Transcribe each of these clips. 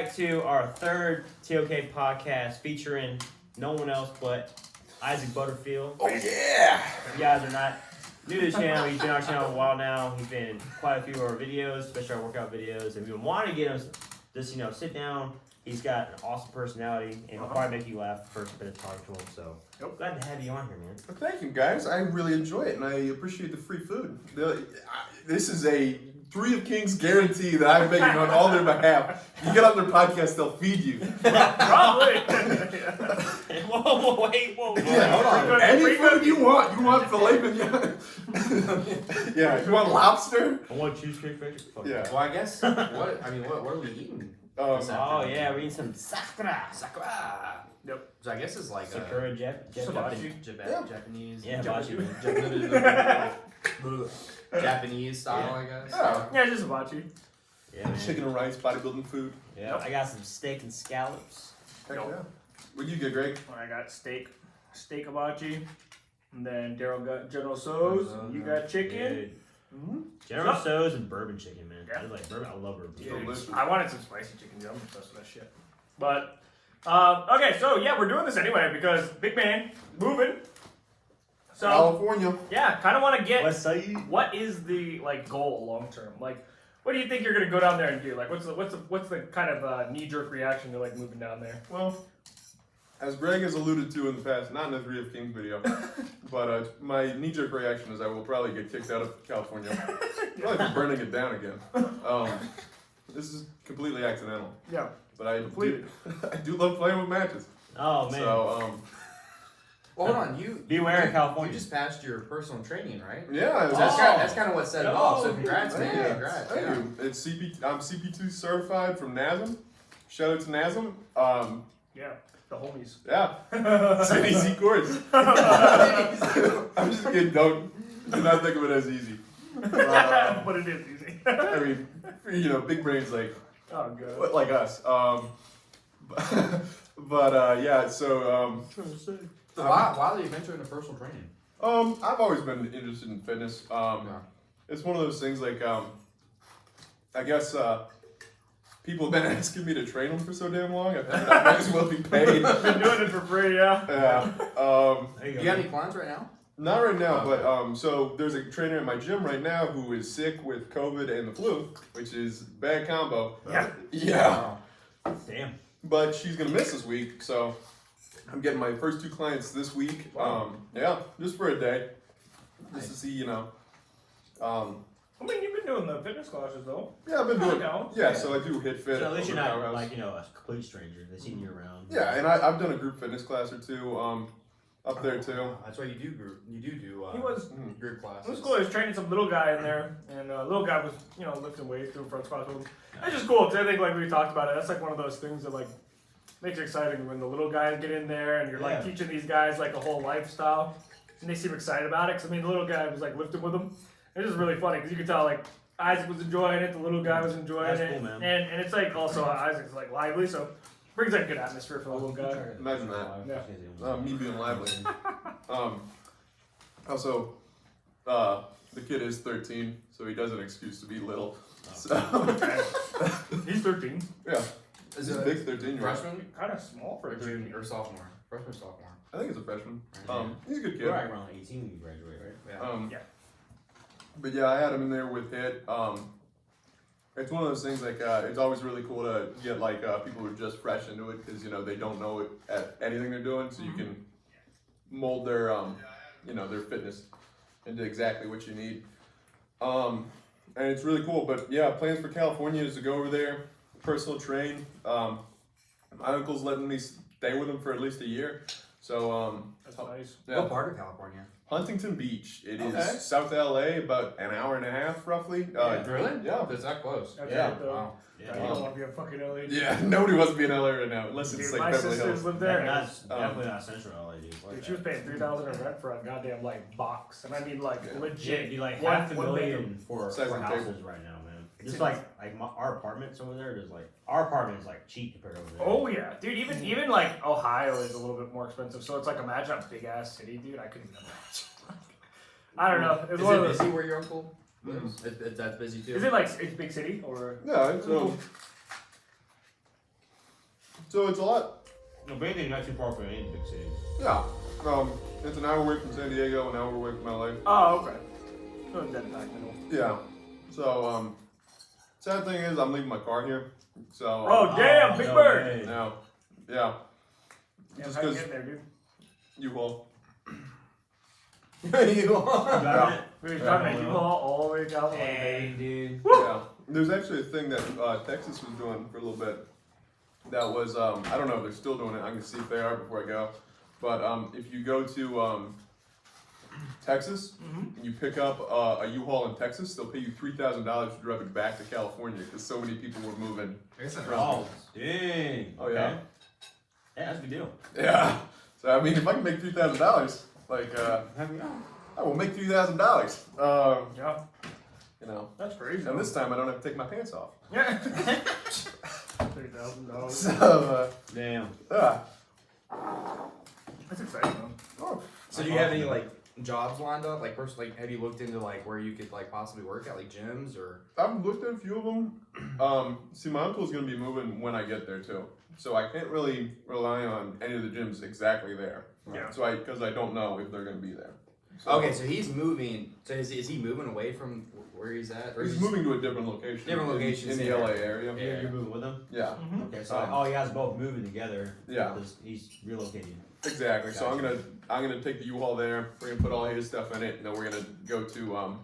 back to our third TOK podcast featuring no one else but Isaac Butterfield. Oh yeah! If you guys are not new to the channel, he's been on our channel a while now. He's been in quite a few of our videos, especially our workout videos, and we wanted to get him just, sit down. He's got an awesome personality, and he'll probably make you laugh the first bit of talking to him, so glad to have you on here, man. Well, thank you, guys. I really enjoy it, and I appreciate the free food. This is a ThreeOfKingz guarantee that I'm making on all their behalf. You get on their podcast, they'll feed you. Probably. Whoa, wait, whoa. Yeah, hold on. Any food you want. You want filet mignon? Yeah, you want lobster? I want cheesecake factory. Yeah. Well, I guess, what are we eating? Oh, yeah, we're eating some sakura. Sakura. Yep. So I guess it's like Sakura Japanese. Yeah, hibachi. Japanese style, I guess. Yeah, just hibachi. Yeah, man. Chicken and rice, bodybuilding food. Yeah, I got some steak and scallops. Heck yeah. What'd you get, Greg? I got steak hibachi, and then Daryl got General So's. You got chicken. Mm-hmm. General So's and bourbon chicken, man. Yeah. I like bourbon. I love bourbon. Delicious. I wanted some spicy chicken, I'm obsessed with that shit. But okay, so yeah, we're doing this anyway because big man moving. So California. yeah, kind of want to get West Side. what is the goal long term? Like, what do you think you're gonna go down there and do? Like, what's the kind of knee jerk reaction to like moving down there? Well, as Greg has alluded to in the past, not in the ThreeOfKingz video, but my knee-jerk reaction is I will probably get kicked out of California. Probably for burning it down again. This is completely accidental. Yeah, But I completely. I do love playing with matches. Oh man. So, Well, hold on, beware of California. You just passed your personal training, right? yeah. So that's kind of what set it off. So congrats, man. Yeah, Congrats. thank Yeah. you. It's I'm CP2 certified from NASM. Shout out to NASM. Yeah, the homies. Yeah, it's an easy course. I'm just kidding. Do not think of it as easy. But it is easy. I mean, big brains like Oh like us. But yeah. So So why did you venture into personal training? I've always been interested in fitness. It's one of those things like I guess people have been asking me to train them for so damn long. I figured I might as well be paid. Been doing it for free, yeah. Yeah. Do you have any clients right now? Not right now, but so there's a trainer in my gym right now who is sick with COVID and the flu, which is bad combo. Yeah. Yeah. Damn. But she's gonna miss this week, so I'm getting my first 2 clients this week. Yeah, just for a day, just to see, I mean, you've been doing the fitness classes though. Yeah, I've been doing. know. Yeah, so I do hit fit. So at least you're not Powerhouse. like a complete stranger. They've seen you around. Yeah, and I've done a group fitness class or 2 up there too. That's why you do group. You do He was. group classes. It was cool. He was training some little guy in there, and little guy was, lifting weights, doing front squats with him. It's just cool because I think, like we talked about it, that's like one of those things that like makes it exciting when the little guys get in there and you're like teaching these guys like a whole lifestyle, and they seem excited about it. Because I mean, the little guy was like lifting with them. It's just really funny because you could tell like Isaac was enjoying it, the little guy was enjoying That's it, cool, man. and it's like also Isaac's like lively, so brings like a good atmosphere for the little guy. Imagine that. Yeah. Me being lively. Also, the kid is 13, so he does an excuse to be little. So He's 13. yeah, Is he's it a big 13 year old. freshman Kind of small for or a junior. junior or sophomore? Freshman, sophomore. I think it's a freshman. Right. He's a good kid. You're right around 18 when you graduate, right? Yeah. But yeah, I had him in there with HIIT. It's one of those things like it's always really cool to get like people who are just fresh into it because they don't know it at anything they're doing, so you can mold their their fitness into exactly what you need. And it's really cool. But yeah, plans for California is to go over there, personal train. My uncle's letting me stay with him for at least a year. So That's nice. yeah. What part of California? Huntington Beach. It is Okay. South LA, about an hour and a half roughly. Really? Yeah. It's that close. That's Yeah. right, though. Wow. You don't want to be a fucking LA. Yeah, nobody wants to be in LA right now, unless it's Dude, like my Beverly sisters Hills. live there. and That's definitely not central LA, dude. Dude, she was paying $3,000 in rent for a goddamn like box, and I mean like Yeah, legit. dude, like One- half a one million bedroom. for Size of the houses table. right now, man. Just like our apartments over there, there's like our apartment is like cheap compared to over there. Oh yeah, dude. Even like Ohio is a little bit more expensive. So it's like imagine a big ass city, dude. I couldn't even imagine. I don't know. It's Is one it of those. busy where your uncle lives? That's busy too. Is it like it's big city or? Yeah, it's, So it's a lot. No, but anything not too far from any big city. Yeah. It's an hour away from San Diego, an hour away from LA. Oh, okay. So it's dead back middle. Yeah. So sad thing is I'm leaving my car here. So. Oh, damn, Big no Bird. way. No. Yeah. Damn, Just how you 'cause- get there, dude? U-Haul. You Driving it? We were Yeah, driving I a know. U-Haul all the way to California, Hey, baby. dude. Yeah. There's actually a thing that Texas was doing for a little bit. That was I don't know if they're still doing it. I'm gonna see if they are before I go. But if you go to Texas and you pick up a U-Haul in Texas, they'll pay you $3,000 to drive it back to California because so many people were moving. Oh, dang. Oh, yeah? Okay. Yeah, that's a good deal. Yeah. So I mean, if I can make $3,000, like I will make $3,000. Yeah, You know. that's crazy. And this time I don't have to take my pants off. Yeah. $30,000. So Damn. That's exciting, though. oh, So do you have any like jobs lined up? Like first, like have you looked into like where you could like possibly work at, like gyms or? I've looked at a few of them. See, my uncle's gonna be moving when I get there too, so I can't really rely on any of the gyms exactly there. Yeah. So because I don't know if they're gonna be there. So Okay, so he's moving. So is he moving away from where he's at? Or he's is moving to a different location. Different locations, in the yeah. LA area. Yeah. You're moving with him? Yeah. Okay, so you guys both moving together. Yeah. Because he's relocating. Exactly. So I'm gonna take the U-Haul there. We're gonna put all his stuff in it, and then we're gonna go to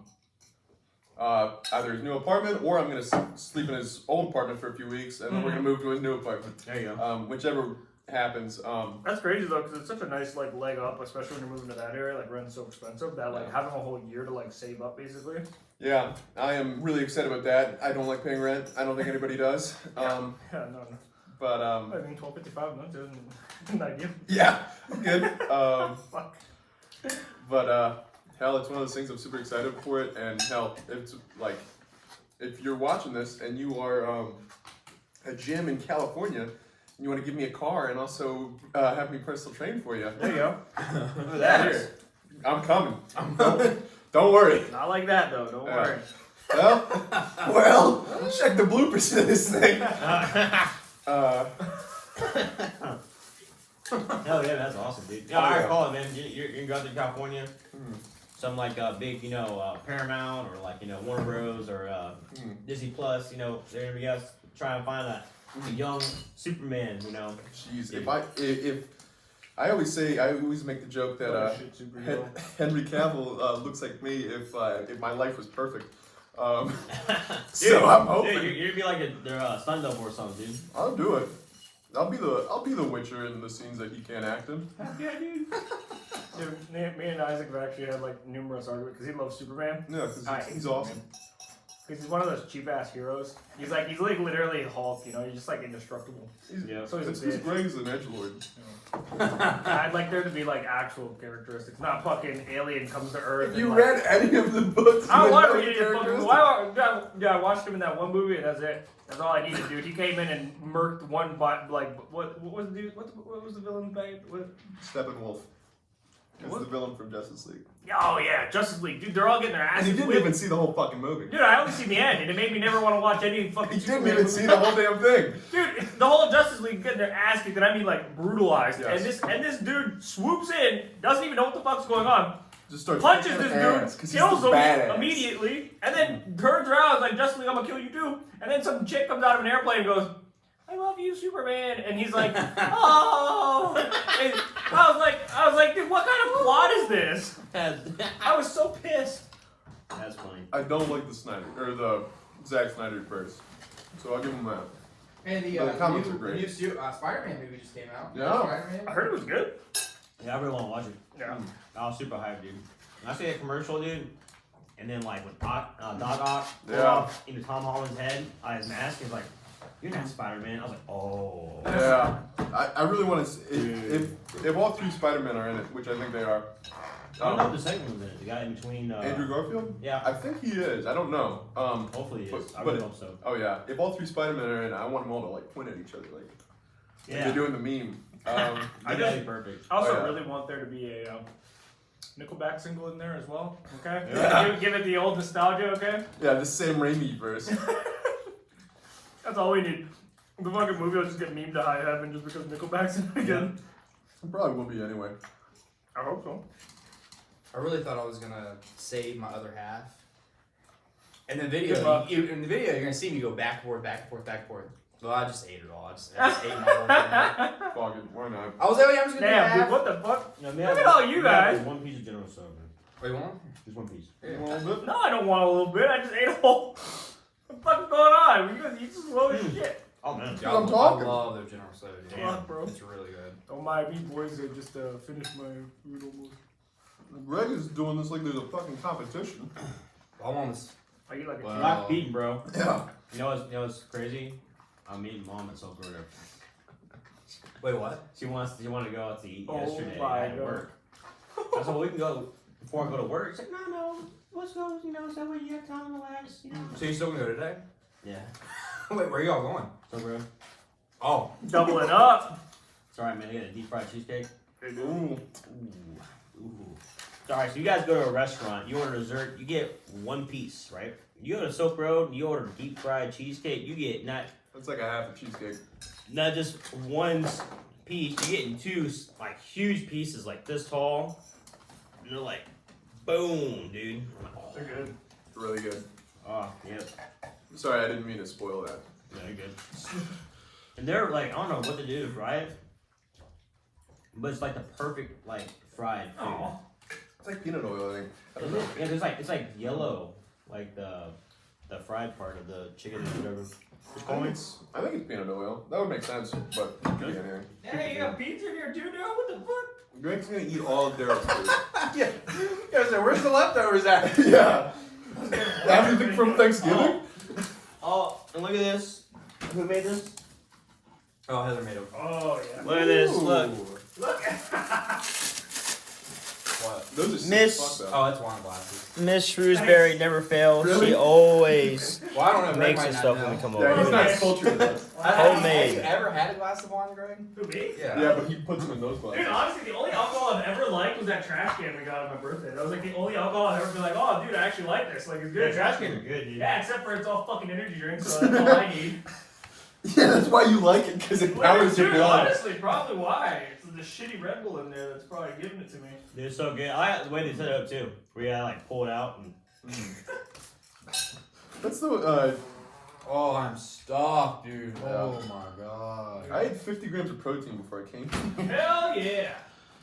either his new apartment or I'm gonna sleep in his old apartment for a few weeks, and then we're gonna move to his new apartment. There you go. Whichever happens. That's crazy though, because it's such a nice like leg up, especially when you're moving to that area. Like rent's so expensive that like having a whole year to like save up basically. Yeah, I am really excited about that. I don't like paying rent. I don't think anybody does. Yeah, no. But I mean, $12.55 months isn't ideal. yeah, good. Fuck. But hell, it's one of those things I'm super excited for it. And hell, it's like if you're watching this and you are a gym in California, and you want to give me a car and also have me personal train for you. There you go. Look at That that. I'm coming. Don't worry. Not like that though. Don't worry. Well, check the bloopers to this thing. Hell yeah, that's awesome, dude. Yeah, alright, call it, man. You're gonna go out to California. Some like big, Paramount or like, Warner Bros. Or Disney Plus, they're gonna be us trying to find a young Superman, Jeez, if I always make the joke that Shit, superhero. Henry Cavill looks like me if my life was perfect. Dude, So I'm hoping Dude, you're gonna be like their stunt double or something, dude. I'll do it. I'll be the Witcher in the scenes that he can't act in. Yeah, dude. Dude, me and Isaac have actually had like numerous arguments because he loves Superman. Yeah, because he's awesome. Because he's one of those cheap ass heroes. He's like literally Hulk, He's just like indestructible. Yeah. So he's It's a because bitch. Greg's an edgelord. I'd like there to be like actual characteristics, not fucking alien comes to Earth. If you and, like, read any of the books, I you don't want know to the read it. characteristics. I watched him in that one movie, and that's it. That's all I needed, dude. He came in and murked one, but like, what was the dude? What was the villain name? Steppenwolf is What? the villain from Justice League. Oh yeah, Justice League, dude. They're all getting their And asses he didn't whipped. even see the whole fucking movie. Dude, I only seen the end, and it made me never want to watch any fucking. He didn't Superman even movie. see the whole damn thing. Dude, the whole Justice League getting their ass kicked, and I mean like brutalized. Yes. And this dude swoops in, doesn't even know what the fuck's going on, Just starts punches kicking this ass, dude, 'cause kills he's the him badass. immediately, and then turns around and is like, Justice League, I'm gonna kill you too. And then some chick comes out of an airplane and goes, I love you, Superman. And he's like, oh. And I was like, dude, what kind of plot is this? I was so pissed. That's funny. I don't like the Snyder or the Zack Snyder first, so I'll give him that. And the comics new, are great. The new Spider-Man movie just came out. Yeah. Spider-Man. I heard it was good. Yeah, I really want to watch it. Yeah. I was super hyped, dude. When I see that commercial, dude, and then like when Doc Ock pulled Yeah. off into Tom Holland's head, his mask, he's like, "You're not Spider-Man." I was like, "Oh." Yeah, I really want to. If all three Spider-Men are in it, which I think they are. I don't know if the second one's in it. The guy in between. Andrew Garfield? Yeah. I think he is. I don't know. Hopefully he is. I but- really hope so. Oh yeah. If all three Spider-Men are in it, I want them all to like point at each other like Yeah. they're doing the meme. I That'd just- be perfect. I also Oh, yeah. really want there to be a Nickelback single in there as well. Okay, Yeah. give it the old nostalgia. Okay, Yeah, the Sam Raimi verse. that's all we need. The fucking movie will just get memed to high heaven just because Nickelback's in it again. It probably will be anyway. I hope so. I really thought I was gonna save my other half. In the Good video, luck. you're gonna see me go back and forth, back and forth, back and forth. So I just ate it all. I just ate my whole thing. Fuck it, why not? I was like, I'm just gonna do Damn, half. dude, what the fuck? No, Look at all you guys. One piece of General Soda. Wait, one? Just one piece. A little bit? No, I don't want a little bit. I just ate a whole. What the fuck's going on? You just slow as shit. Oh man. Yeah, I'm talking. I love their General Soda. Dude. Fuck, bro. It's really good. Oh my, me boys, I just finished my food almost. Greg is doing this like there's a fucking competition. I'm on this. I eat like a Wow. I'm not beating, bro. Yeah. You know what's crazy? I'm meeting mom at Silk Road. Wait, what? She wanted to go out to eat Oh yesterday my at God. work. I said, well, we can go before I go to work. She's like, no, let's go, so when you have time to relax, So you still gonna go today? Yeah. Wait, where y'all going? Silk Road. Oh. doubling up. It's alright, man. I got a deep fried cheesecake. Ooh. Ooh. Alright, so you guys go to a restaurant, you order dessert, you get one piece, right? You go to Silk Road, you order deep fried cheesecake, you get That's like a half a cheesecake. not just one piece, you're getting two like huge pieces like this tall. And they're like, boom, dude. I'm like, oh, They're good. Really good. oh, yep. Sorry, I didn't mean to spoil that. Yeah, they're good. And they're like, I don't know what to do to fry it, but it's like the perfect like fried food. Aw. It's like peanut oil, I think. I don't Is know. it? Yeah, it's like yellow, like the fried part of the chicken or whatever. Just call me. I think it's peanut oil. That would make sense, but it could be anything. Hey, you got pizza in here too now? What the fuck? Greg's gonna eat all of Daryl's food. Yeah. So where's the leftovers at? Yeah. Everything from Thanksgiving? Oh, and look at this. Who made this? Oh, Heather made it. Oh, yeah. Look at this. Look. Look. What? Those are sick Miss- as fuck, though. Oh, it's wine glasses. Miss Shrewsbury never fails. Really? She always Well, I don't know. Greg makes might us not stuff know. when we come Yeah, over. he's not Okay. as cultured as us. Homemade. Have you ever had a glass of wine, Greg? Who, me? Yeah, but he puts them in those Dude, glasses. honestly, the only alcohol I've ever liked was that trash can we got on my birthday. That was like the only alcohol I've ever been like, oh, dude, I actually like this. Like, it's good. Trash cans are good, dude. Yeah, except for it's all fucking energy drinks, so that's all I need. Yeah, that's why you like it, because it powers your Dude, blood. honestly, probably why. It's the shitty Red Bull in there that's probably giving it to me. Dude, it's so good. I like the way they set it up too. Where you gotta like pull it out and That's the, Oh, I'm stuffed, dude. Yeah. Oh my god. I ate 50 grams of protein before I came. Hell yeah.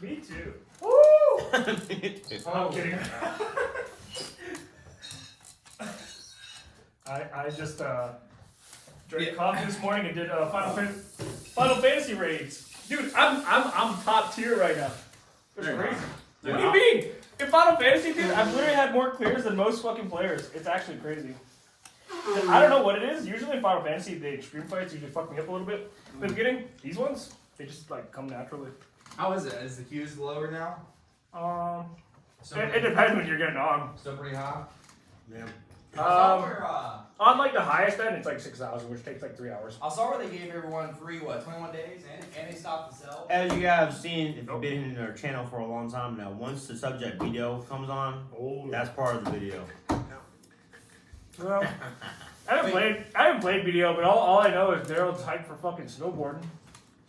Me too. Woo! I'm kidding. I just drank coffee this morning and did Final Fantasy raids. Dude, I'm top tier right now. It's Very crazy. Dude, What do you mean? In Final Fantasy, dude, I've literally had more clears than most fucking players. It's actually crazy. I don't know what it is. Usually in Final Fantasy, the extreme fights usually fuck me up a little bit. In the beginning, these ones, they just like come naturally. How is it? Is the queues lower now? It depends when you're getting on. Still pretty high? yeah. On like the highest end, it's like 6,000, which takes like 3 hours. I saw where they gave everyone free, 21 days, and they stopped the sell. As you guys have seen, if you've been in our channel for a long time now, once the subject video comes on, that's part of the video. Well, I haven't played video, but all I know is Daryl's hyped for fucking snowboarding.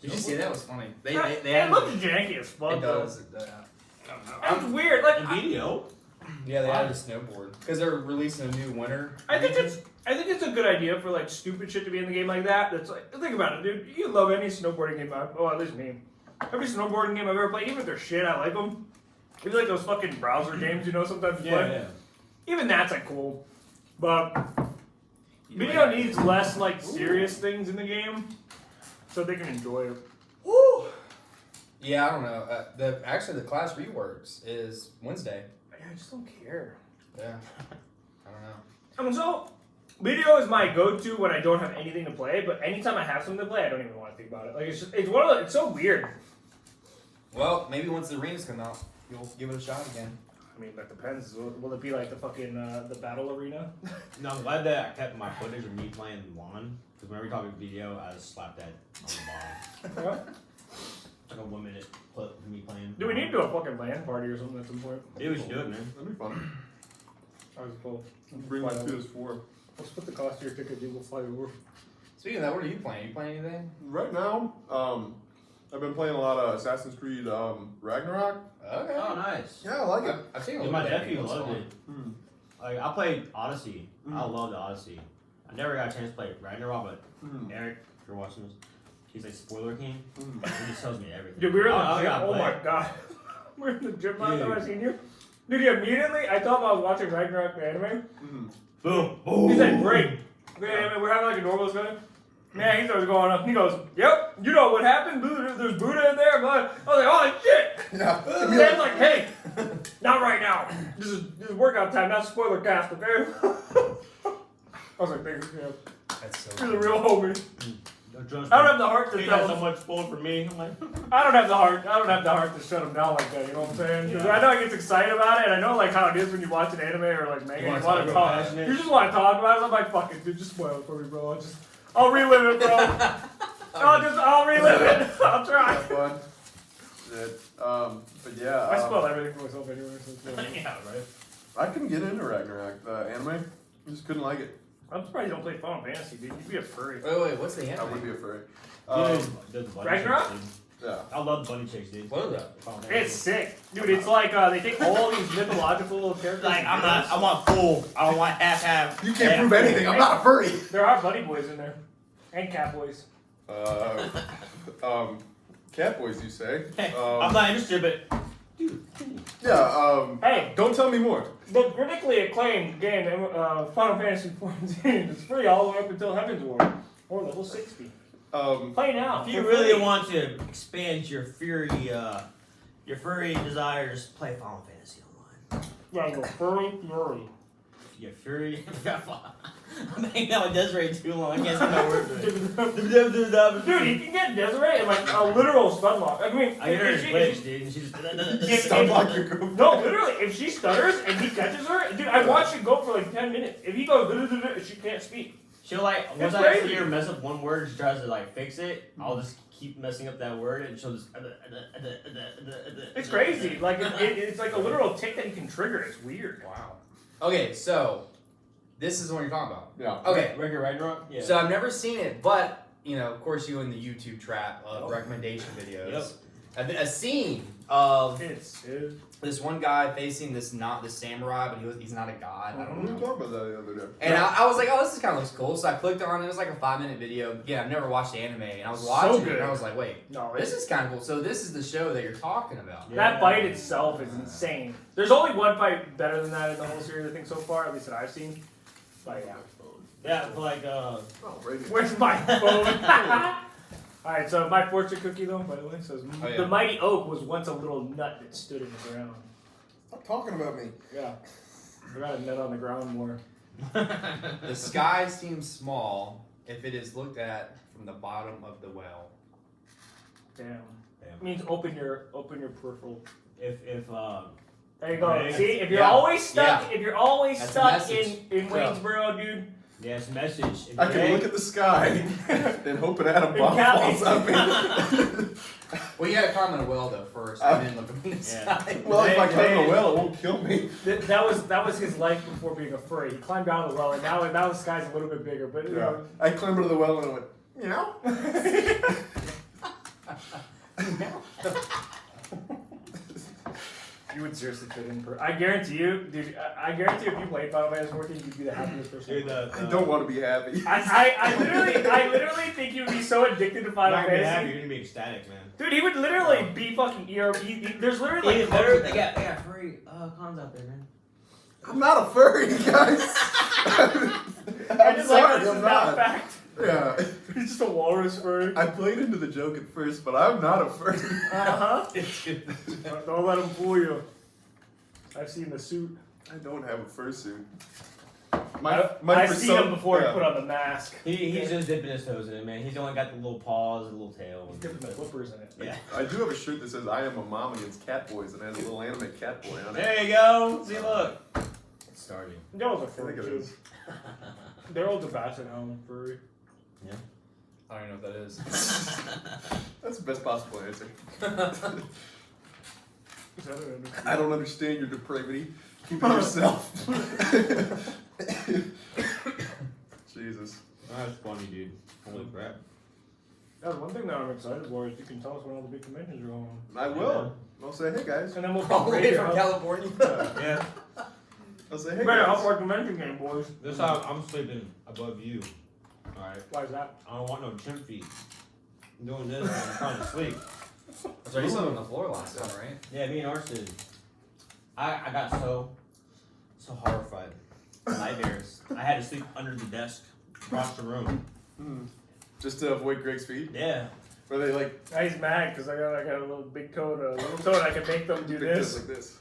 Did you see that? Was funny. They It had looks janky as fuck. It does. It does. It's weird. Like The video? Yeah, they added a snowboard because they're releasing a new winter. I think it's a good idea for like stupid shit to be in the game like that. That's like, think about it, dude. You love any snowboarding game. Well, at least me. Every snowboarding game I've ever played, even if they're shit, I like them. Even like those fucking browser games, you know, sometimes you play. Even that's like cool. But video needs less like serious things in the game so they can enjoy it. Woo! Yeah, I don't know. The class reworks is Wednesday. I just don't care. Yeah. I don't know. I mean, so video is my go-to when I don't have anything to play. But anytime I have something to play, I don't even want to think about it. Like it's so weird. Well, maybe once the arenas come out, you'll give it a shot again. I mean, that depends. Will it be like the fucking the battle arena? No, I'm glad that I kept my footage of me playing lawn. Because whenever you talk about video, I just slapped that on the bottom. Like a 1 minute clip of me playing. Do we need to do a fucking LAN party or something at some point? Maybe we should do it, man. That'd be fun. I was cool. Bring my PS4. Let's put the cost of your ticket, dude. We'll fly over. Speaking of that, what are you playing? You playing anything? Right now, I've been playing a lot of Assassin's Creed Ragnarok. Okay. Oh, nice. Yeah, I like it. I've seen a Yeah, little my bit. nephew loved it. Mm. Like I played Odyssey. I Mm. loved Odyssey. I never got a chance to play Ragnarok, but Mm. Eric, if you're watching this, he's like spoiler king. Mm. He just tells me everything. Dude, we were in the I gym. gotta Oh play my it. god. We were in the gym last time I Dude. seen you. Dude, immediately, I told him I was watching Ragnarok the anime. Mm. Boom. Boom. He said, great. We're having like a normal discussion. Man, he starts going up. He goes, yep, you know what happened? There's Buddha in there. But I was like, holy shit. Yeah. Dan's like, hey, not right now. This is workout time, not spoiler cast, okay? I was like, thanks, yeah. That's so You're the real homie. No, trust I don't me. have the heart to He tell got him. so much spoiled for me. I'm like, I don't have the heart. I don't have the heart to shut him down like that. You know what I'm saying? Because I know he gets excited about it, and I know like how it is when you watch an anime or like manga. You want to talk. passionate. You just want to talk about it. So I'm like, fuck it, dude. Just spoil it for me, bro. I'll relive it, bro. I'll relive it. I'll try. Have fun. Shit. But yeah. I spoil everything for myself anyway. So it's whatever. yeah, right. I couldn't get into Ragnarok, the anime. I just couldn't like it. I'm surprised you don't play Final Fantasy, dude. You'd be a furry. Wait, what's the I anime? would be a furry. Dude, the bunny Ragnarok? chicks, dude. Yeah. I love bunny chicks, dude. What is that? It's sick, dude. It's like they take all these mythological characters. Like, and I'm not, I want full. I don't want half. You can't prove anything. I'm not a furry. There are bunny boys in there, and cat boys. Cat boys, you say? I'm not interested, but Yeah. Hey, Don't tell me more. the critically acclaimed game, Final Fantasy XIV, is free all the way up until Heaven's War, or level 60. Play now. if you for really free. want to expand your furry desires, play Final Fantasy Online. Yeah, go furry fury. Your furry. I'm hanging out with Desiree too long. I can't say my word. Dude, you can get Desiree in like a literal stun lock. I mean, I get her if in she- Twitch, dude, and she just. Stun lock your girlfriend. no, literally, if she stutters and he catches her, dude, I watched it go for like 10 minutes. If he goes, she can't speak. She'll like once It's I crazy. see her mess up one word, she tries to like fix it. I'll just keep messing up that word, and she'll just. It's crazy. Like it's like a literal tick that you can trigger. It's weird. Wow. Okay, so this is what you're talking about. Yeah. Okay, Regular Ragnarok. Yeah. so I've never seen it, but you know, of course, you in the YouTube trap of Yep. recommendation videos. Yep. A scene of It's this one guy facing this samurai, but he's not a god. I We don't were know. talking about that the other day. And I was like, oh, this kind of looks cool. So I clicked on it. It was like a 5-minute video. Yeah, I've never watched the anime, and I was So watching it, good. and I was like, wait, no. this is kind of cool. So this is the show that you're talking about. Yeah. That fight itself is insane. There's only one fight better than that in the whole series, I think, so far, at least that I've seen. But yeah. Yeah, but like Oh, right here. Where's my phone? Alright, so my fortune cookie, though, by the way, says Oh, yeah. the mighty oak was once a little nut that stood in the ground. Stop talking about me. Yeah. I got a nut on the ground more. The sky seems small if it is looked at from the bottom of the well. Damn. It means open your peripheral. if There you go. Right. See, if you're Yeah. always stuck, Yeah. if you're always That's a stuck message. in Waynesboro, dude. yeah, it's a message. If I you can ain't- look at the sky and hope an atom bomb Cali- falls on me. Well, you gotta climb in a well though first, and then look up in the Yeah. sky. Well, if I Hey, climb in hey. a well, it won't kill me. That was his life before being a furry. He climbed down the well, and now the sky's a little bit bigger. But you Yeah. know, I climbed into the well and I went, meow. you would seriously fit in. I guarantee you, dude. I guarantee if you played Final Fantasy 14, you'd be the happiest person. Dude, I don't want to be happy. I literally think you'd be so addicted to You're Final not gonna be happy. Fantasy. You're gonna be ecstatic, man. Dude, he would literally be fucking ERP. There's literally like Even better, they got free cons out there, man. I'm not a furry, guys. I I'm just like sorry, this I'm is not. fact. Yeah. He's just a walrus furry. I played into the joke at first, but I'm not a furry. Uh huh. Don't let him fool you. I've seen the suit. I don't have a fursuit. I've seen him before yeah. he put on the mask. He's just dipping his toes in it, man. He's only got the little paws and the little tail. He's dipping the flippers in it. Yeah. I do have a shirt that says "I am a mom against cat boys" and it has a little anime cat boy on it. There you go. See, look. It's starting. They're I think it is. They're all Basset Hound furry. I don't even know what that is. That's the best possible answer. Is that an I don't understand your depravity. Keep it yourself. Jesus. That's funny, dude. Holy crap. That's one thing that I'm excited for is you can tell us when all the big conventions are going on. I will. I'll say, hey guys. And then we'll All the way from up. California. Yeah. I'll say, hey You better guys. up our convention game, boys. This how I'm sleeping above you. Alright. Why is that? I don't want no chimp feet. I'm doing this when I'm trying to sleep. So you slept on the floor last time, right? Yeah, me and Arson. I got so horrified. Nightmares. I had to sleep under the desk across the room. Just to avoid Greg's feet. Yeah. Were they like Now he's mad because I got a little big toad, I can make them do big this. just like this?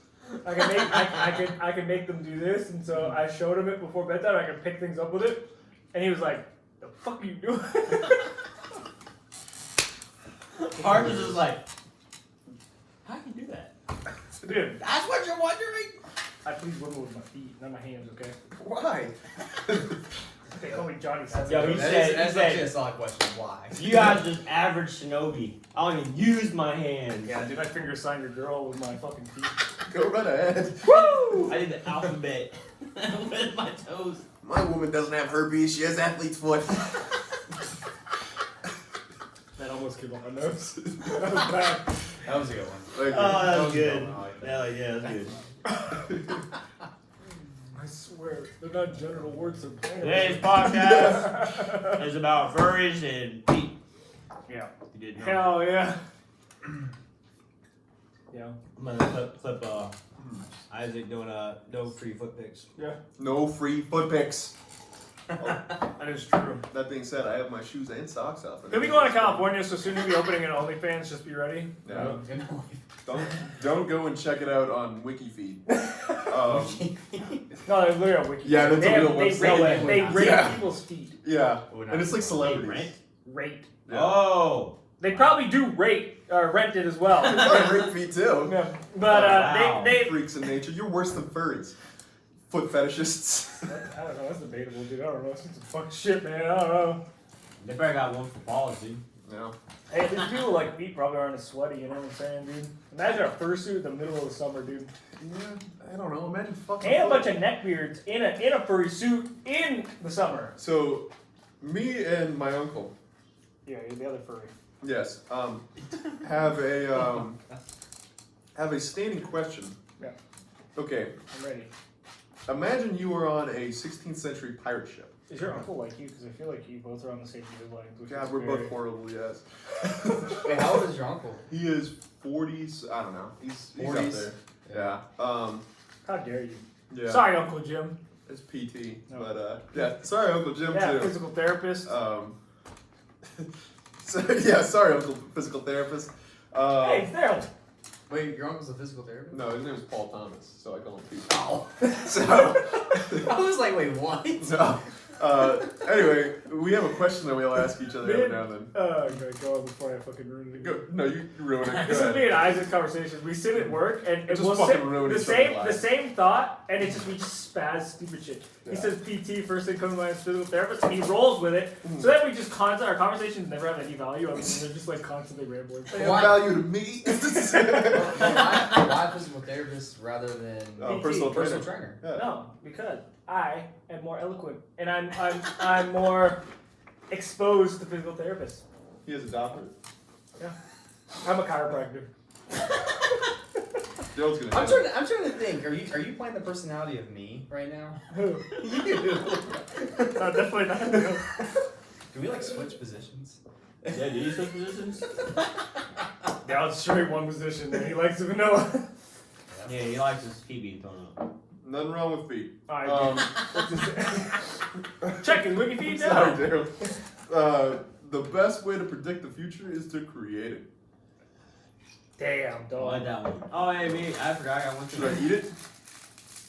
I can make them do this, and so I showed him it before bedtime. I could pick things up with it, and he was like, "The fuck are you doing?" Marcus is like, how can you do that? Dude, That's what you're wondering? I please women with my feet, not my hands, okay? Why? Okay, call me Johnny. Yo, he That's said, actually a solid question. Why? you guys just average shinobi. I don't even use my hands. Yeah, dude, I finger sign your girl with my fucking feet. Go right ahead. Woo! I did the alphabet with my toes. My woman doesn't have herpes. She has athlete's foot. That almost came off my nose. That was bad. That was a good one. Thank you. Oh, that was That good. was good. Yeah, that's good. I swear, they're not genital warts. They're plantar. Today's podcast is about furries and feet. Yeah. You didn't know. Hell yeah. Yeah. I'm gonna clip Isaac doing no free foot pics. Yeah. No free foot pics. That is true. That being said, I have my shoes and socks off. We'll be going to California, so soon you'll be opening an OnlyFans. Just be ready. Yeah. Don't go and check it out on WikiFeed. No, they're literally on Wiki. Yeah, that's a real website. They rate Yeah. people's feet. Yeah, Would not and it's like be celebrities. Rent? Rate. Yeah. Oh. They probably do rent it as well. I rate feet too. Yeah. But Wow. they Freaks in nature. You're worse than furries. Foot fetishists. I don't know. That's debatable, dude. I don't know. It's some fucking shit, man. I don't know. They probably got one for policy. No. Hey, these people like feet probably aren't as sweaty. You know what I'm saying, dude? Imagine a fursuit in the middle of the summer, dude. Yeah, I don't know. Imagine fucking. And a bunch of neckbeards in a furry suit in the summer. So, me and my uncle, Yeah, you're the other furry. yes, have a standing question. Yeah. Okay, I'm ready. imagine you were on a 16th century pirate ship. Is your uncle like you? Because I feel like you both are on the same wavelength. which God, is we're very- both horrible, yes. Wait, how old is your uncle? He is 40s. I don't know. He's 40s? up there. Yeah. How dare you? Yeah. Sorry, Uncle Jim. It's PT. No. But yeah. Sorry, Uncle Jim Yeah, too. physical therapist. So, yeah. Sorry, Uncle Physical Therapist. Hey, Daryl. Wait, your uncle's a physical therapist? No, his name is Paul Thomas, so I call him PT. Oh. So. I was like, wait, what? No. Anyway, we have a question that we'll ask each other every now and then. I'm gonna go on before I fucking ruin it. Go, no, you ruin it. Go This is ahead. me and Isaac's conversation. We sit at work and Just we'll fucking sit ruin the each same other's the lives. same thought, and it's just we just spaz stupid shit. He Yeah. says PT first thing comes to mind is physical therapist, and he rolls with it. So then we just our conversations never have any value. I mean, they're just like constantly rambling. They have Why- value to me. Why physical therapist rather than Personal personal trainer. trainer? Yeah. No, because I am more eloquent, and I'm more exposed to physical therapists. He has a doctorate. I'm a chiropractor. Gerald's gonna. I'm trying to think. Are you playing the personality of me right now? Who? You. No, definitely not. Do we like switch positions? Yeah, do you switch positions? Yeah, I'll straight one position, man. He likes the vanilla. Yeah, he likes his feet being thrown up. Nothing wrong with feet. Alright, check his wiki feed Sorry, now. Gerald. The best way to predict the future is to create it. Damn, I dog. like that one. Oh, hey, me. I forgot I got one Should I too. eat it?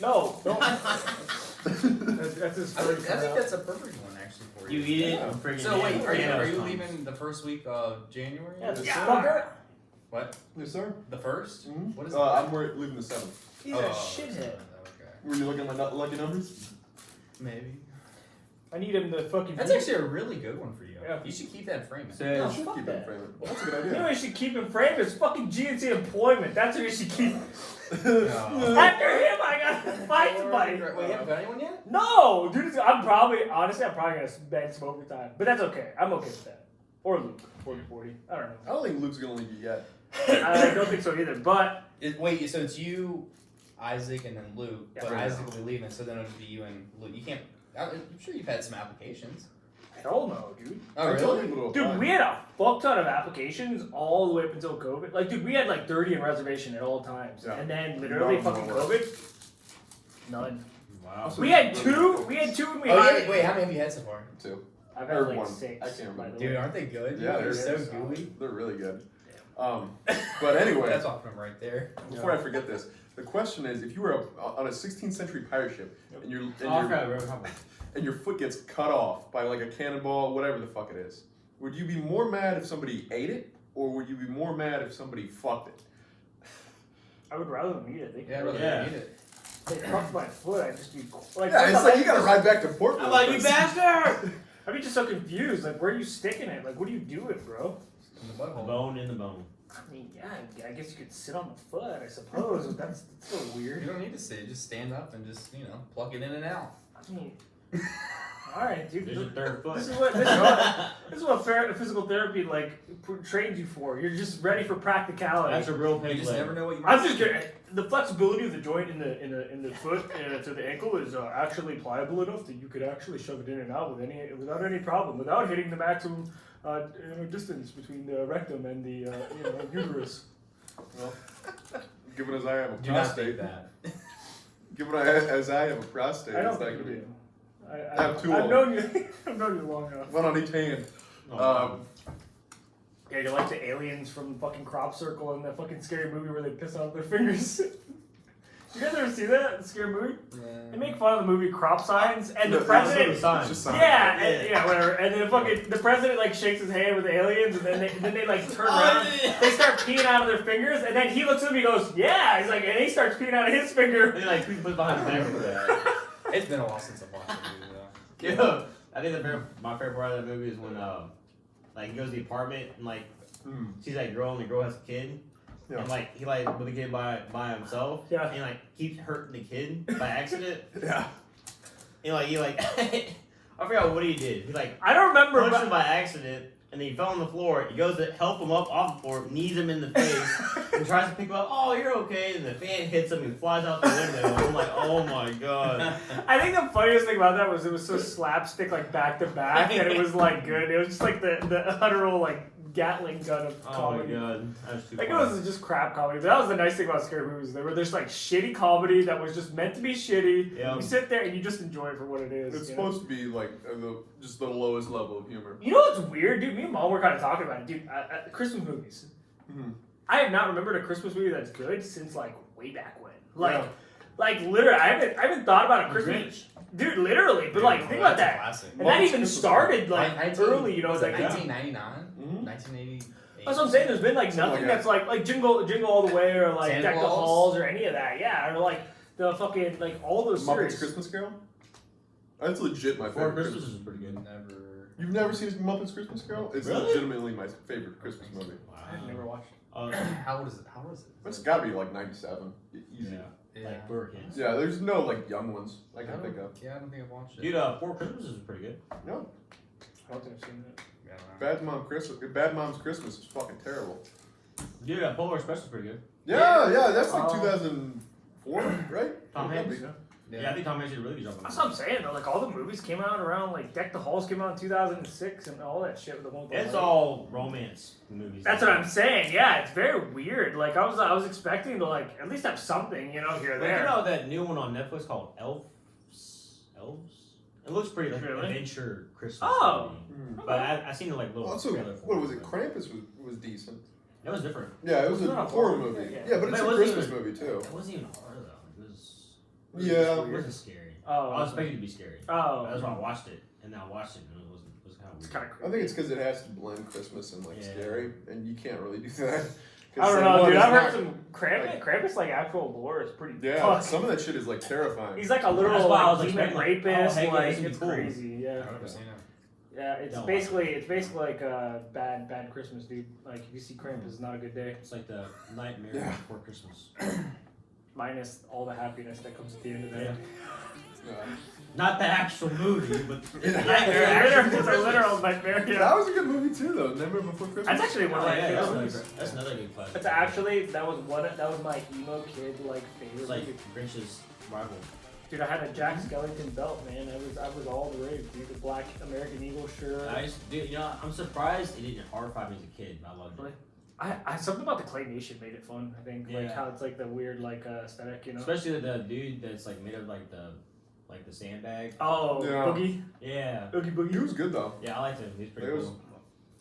No, don't. That's his I first. think that's a perfect one actually for You you. eat it? Yeah. and friggin' So wait, Dan- are you Dan leaving the first week of January? Yeah, Yes, sir. fucker. What? Yes, sir. The first? Mhm. What is I'm leaving the 7th. He's Oh, a shithead. Okay. Were you looking at my lucky numbers? Maybe. I need him to fucking. That's actually a really good one for you. Yeah. You should keep that frame. So- I Yeah, should fuck keep that. it framed. Well, that's a good You know idea. what you should keep him framed is fucking GNC employment. That's what you should keep. After him, I gotta find somebody. Wait, you haven't got anyone yet? No, dude, I'm probably gonna bang some overtime, but that's okay. I'm okay with that. Or Luke, 40-40. I don't know. I don't think Luke's gonna leave you yet. I don't think so either. But Wait, so it's you, Isaac, and then Luke. Yeah, But right Isaac now. will be leaving, so then it'll be you and Luke. You can't. I'm sure you've had some applications. hell no, dude. Oh, I told really? people to Dude, apply. we had a fuck ton of applications all the way up until COVID. Like, dude, we had like 30 in reservation at all times, Yeah. and then literally None of them fucking worked. COVID, none. Wow. We had two. We had two, and we Oh, hired. yeah, wait, how many have you had so far? 2. I've had Or like one. 6. I can't remember. by the Dude, way. aren't they good? Yeah, they're they're so solid. gooey. They're really good. But anyway, That's off from right there. before I forget this, the question is: if you were on a 16th century pirate ship and and your foot gets cut off by like a cannonball, whatever the fuck it is, would you be more mad if somebody ate it, or would you be more mad if somebody fucked it? I would rather them eat it. They Yeah, I'd rather Yeah. eat it. They fucked my foot. I'd just be like, Yeah, it's like you gotta ride back to Portland. I'm like, you bastard! I'd be just so confused. Like, where are you sticking it? Like, what are you doing, bro? In the The butthole. bone in the bone. I mean, yeah, I guess you could sit on the foot, I suppose, but that's a little You weird. don't need to sit. Just stand up and just, pluck it in and out. I mean, all right, dude. There's your third foot. This is what physical therapy like trains you for. You're just ready for practicality. That's a real You pig just leg. never know what you I'm just kidding. The flexibility of the joint in the foot to the ankle is actually pliable enough that you could actually shove it in and out without any problem, without hitting the maximum distance between the rectum and the uterus. Well, given as I have a Do not think prostate, that. given as I have a prostate, I don't it's not think gonna you be do. I have two I've of known you. I've known you long enough. one on each hand. Oh, Yeah, you're like the aliens from fucking Crop Circle in that fucking scary movie where they piss out their fingers. You guys ever see that scary movie? They make fun of the movie Crop Signs, and the No, president. it's just signs. Yeah, and, whatever. And then the president like shakes his hand with the aliens, and then they like turn around. They start peeing out of their fingers, and then he looks at him. He goes, "Yeah." He's like, and he starts peeing out of his finger. They like put behind his back for that. It's been a while since I've watched the movie, though. Yeah, I think my favorite part of that movie is when like he goes to the apartment and like sees that girl and the girl has a kid. Yeah. And like he like with the kid by himself. Yeah. And like keeps hurting the kid by accident. Yeah. And like he like I forgot what he did. He like I don't remember. punched him by accident and then he fell on the floor. He goes to help him up off the floor, knees him in the face, and tries to pick him up. Oh, you're okay. And the fan hits him and flies out the window. I'm like, oh my god. I think the funniest thing about that was it was so slapstick, like back to back, and it was like good. It was just like the literal like Gatling gun of Oh comedy. my god. That was too Like it funny. was just crap comedy, but that was the nice thing about scary movies. They were just like shitty comedy that was just meant to be shitty. Yeah. You sit there and you just enjoy it for what it is. It's you know? supposed to be like just the lowest level of humor. You know what's weird, dude? Me and Mom were kind of talking about it, dude. Christmas movies. Mhm. I have not remembered a Christmas movie that's good since like way back when. Yeah. Like literally, I haven't thought about a Christmas, dude. Literally, but like think about That's a that. classic. And that even started like 19 early, you know, was it's it like 1999? Mhm. 1988? that's what I'm saying. There's been like Something nothing like that's like Jingle All the Way or like Santa Deck the Claus? Halls or any of that. Yeah, or like the fucking like all those Muppets series. Christmas Carol? That's legit my Before favorite Christmas is pretty good. Never. You've never seen Muppets Christmas Carol? It's Really? legitimately my favorite Christmas movie. I've never watched. How old is it? How old is it? It's gotta be like 97. Easy. Yeah. Like we were kids. Yeah, there's no like young ones I can I think don't- of. Yeah, I don't think I've watched it. Dude, Four Christmas is pretty good. No. I don't think I've seen it. Yeah, I don't know. Bad Mom's Christmas is fucking terrible. Dude, Polar Express is pretty good. Yeah, that's like Oh. 2004, right? Tom Hanks. Yeah. Yeah, I think Tom Hanks did a really good job on That's that. what I'm saying though. Like all the movies came out around like Deck the Halls came out in 2006 and all that shit with the one. with the It's light. all romance movies. That's what I'm saying. Yeah, it's very weird. Like I was expecting to like at least have something, you know, here or Like, there. you know that new one on Netflix called Elves? It looks pretty like an Really? adventure Christmas Oh. movie. But I seen the like little Also, trailer for what was it? Krampus was decent. It was different. Yeah, it was It's a not a horror horror, movie. yeah. Yeah, but it's But a it wasn't Christmas even- movie too. It wasn't even horror though. It Yeah. wasn't scary. Oh. I was expecting it to be scary. Oh. That's why I watched it, and then I watched it, and it was kind of weird. It's kind of I creepy. think it's because it has to blend Christmas and like Yeah. scary, and you can't really do that. 'Cause, I don't like, know, one, dude. it's I've heard not- some Krampus. Krampus like actual lore is pretty. Yeah, fuck. some of that shit is like terrifying. He's like a That's literal why I was like, demon expecting, like, rapist. oh, heck yeah, like this would be it's cool. crazy. Yeah. I've never seen it. Yeah, it's Don't basically like bad Christmas, dude. Like if you see Krampus, it's not a good day. It's like the nightmare Yeah. before Christmas. minus all the happiness that comes at the end of it. Yeah. Not the actual movie, but It's a literal nightmare. Yeah. That was a good movie too, though. Nightmare Before Christmas. That's actually one of my favorite that's movies. another good classic. That's actually that was my emo kid like favorite. It's like movie. Grinch's rival. Dude, I had a Jack Skellington belt, man. I was all the rage, dude. The black American Eagle shirt. Dude, I'm surprised it didn't horrify me as a kid. I loved it. I something about the claymation made it fun. I think like Yeah. how it's like the weird like aesthetic, you know. Especially the dude that's like made of like the sandbag. Oh, Yeah. Boogie, Yeah. Oogie Boogie. He was good though. Yeah, I liked him. He was pretty It was- cool.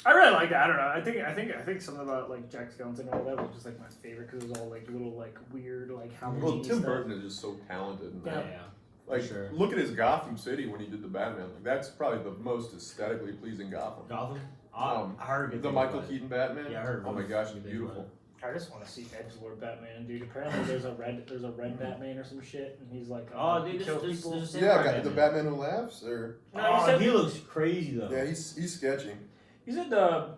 I really like that. I don't know. I think something about like Jack Skellington and all that was just like my favorite because it was all like little like weird like Halloween Well, Tim stuff. Burton is just so talented. In that. Yeah. Like, sure. look at his Gotham City when he did the Batman. Like, that's probably the most aesthetically pleasing Gotham. Gotham? Um, I heard good The things Michael about it. Keaton Batman. Yeah, I heard Oh my really gosh, it's good things about beautiful. I just want to see Edgelord Batman, dude. Apparently there's a red Batman or some shit, and he's like, Oh, he dude, kills there's people. the same Yeah, Batman. the Batman Who Laughs, or No, Oh, you said he looks crazy though. yeah, he's sketchy. you said the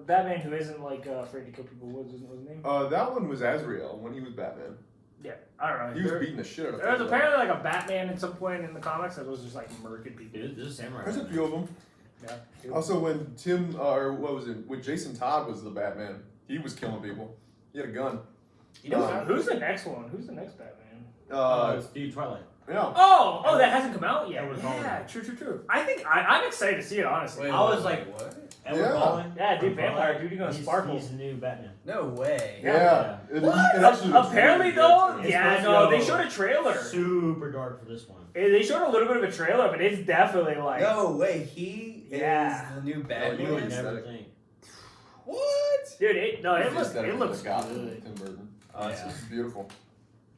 Batman who isn't like afraid to kill people. What was his name? That one was Azrael when he was Batman. Yeah, I don't know. He was beating the shit out of There was people. apparently like a Batman at some point in the comics that was just like murking people. Dude, there's a samurai. There's a Batman. few of them. Yeah. dude. Also, when when Jason Todd was the Batman, he was killing people. He had a gun. You know, Who's the next one? Who's the next Batman? it's dude, Twilight. Yeah. Oh, that hasn't come out yet. Edward Yeah, Cullen. true. I think I'm excited to see it honestly. Wait, I was wait, like- what? Edward Yeah. Cullen Yeah, dude, from vampire, Twilight. dude, you're gonna He's- sparkle. He's the new Batman. No way. Yeah. It What? actually looks Apparently really good, though, too. It's yeah, supposed no, to they go showed a trailer. Super dark for this one. They showed a little bit of a trailer, but it's definitely like No way. He Yeah. is the new You would Batman. never aesthetic. think. What? dude, it The looks aesthetic of good. Tim Burton. Yeah. It's beautiful.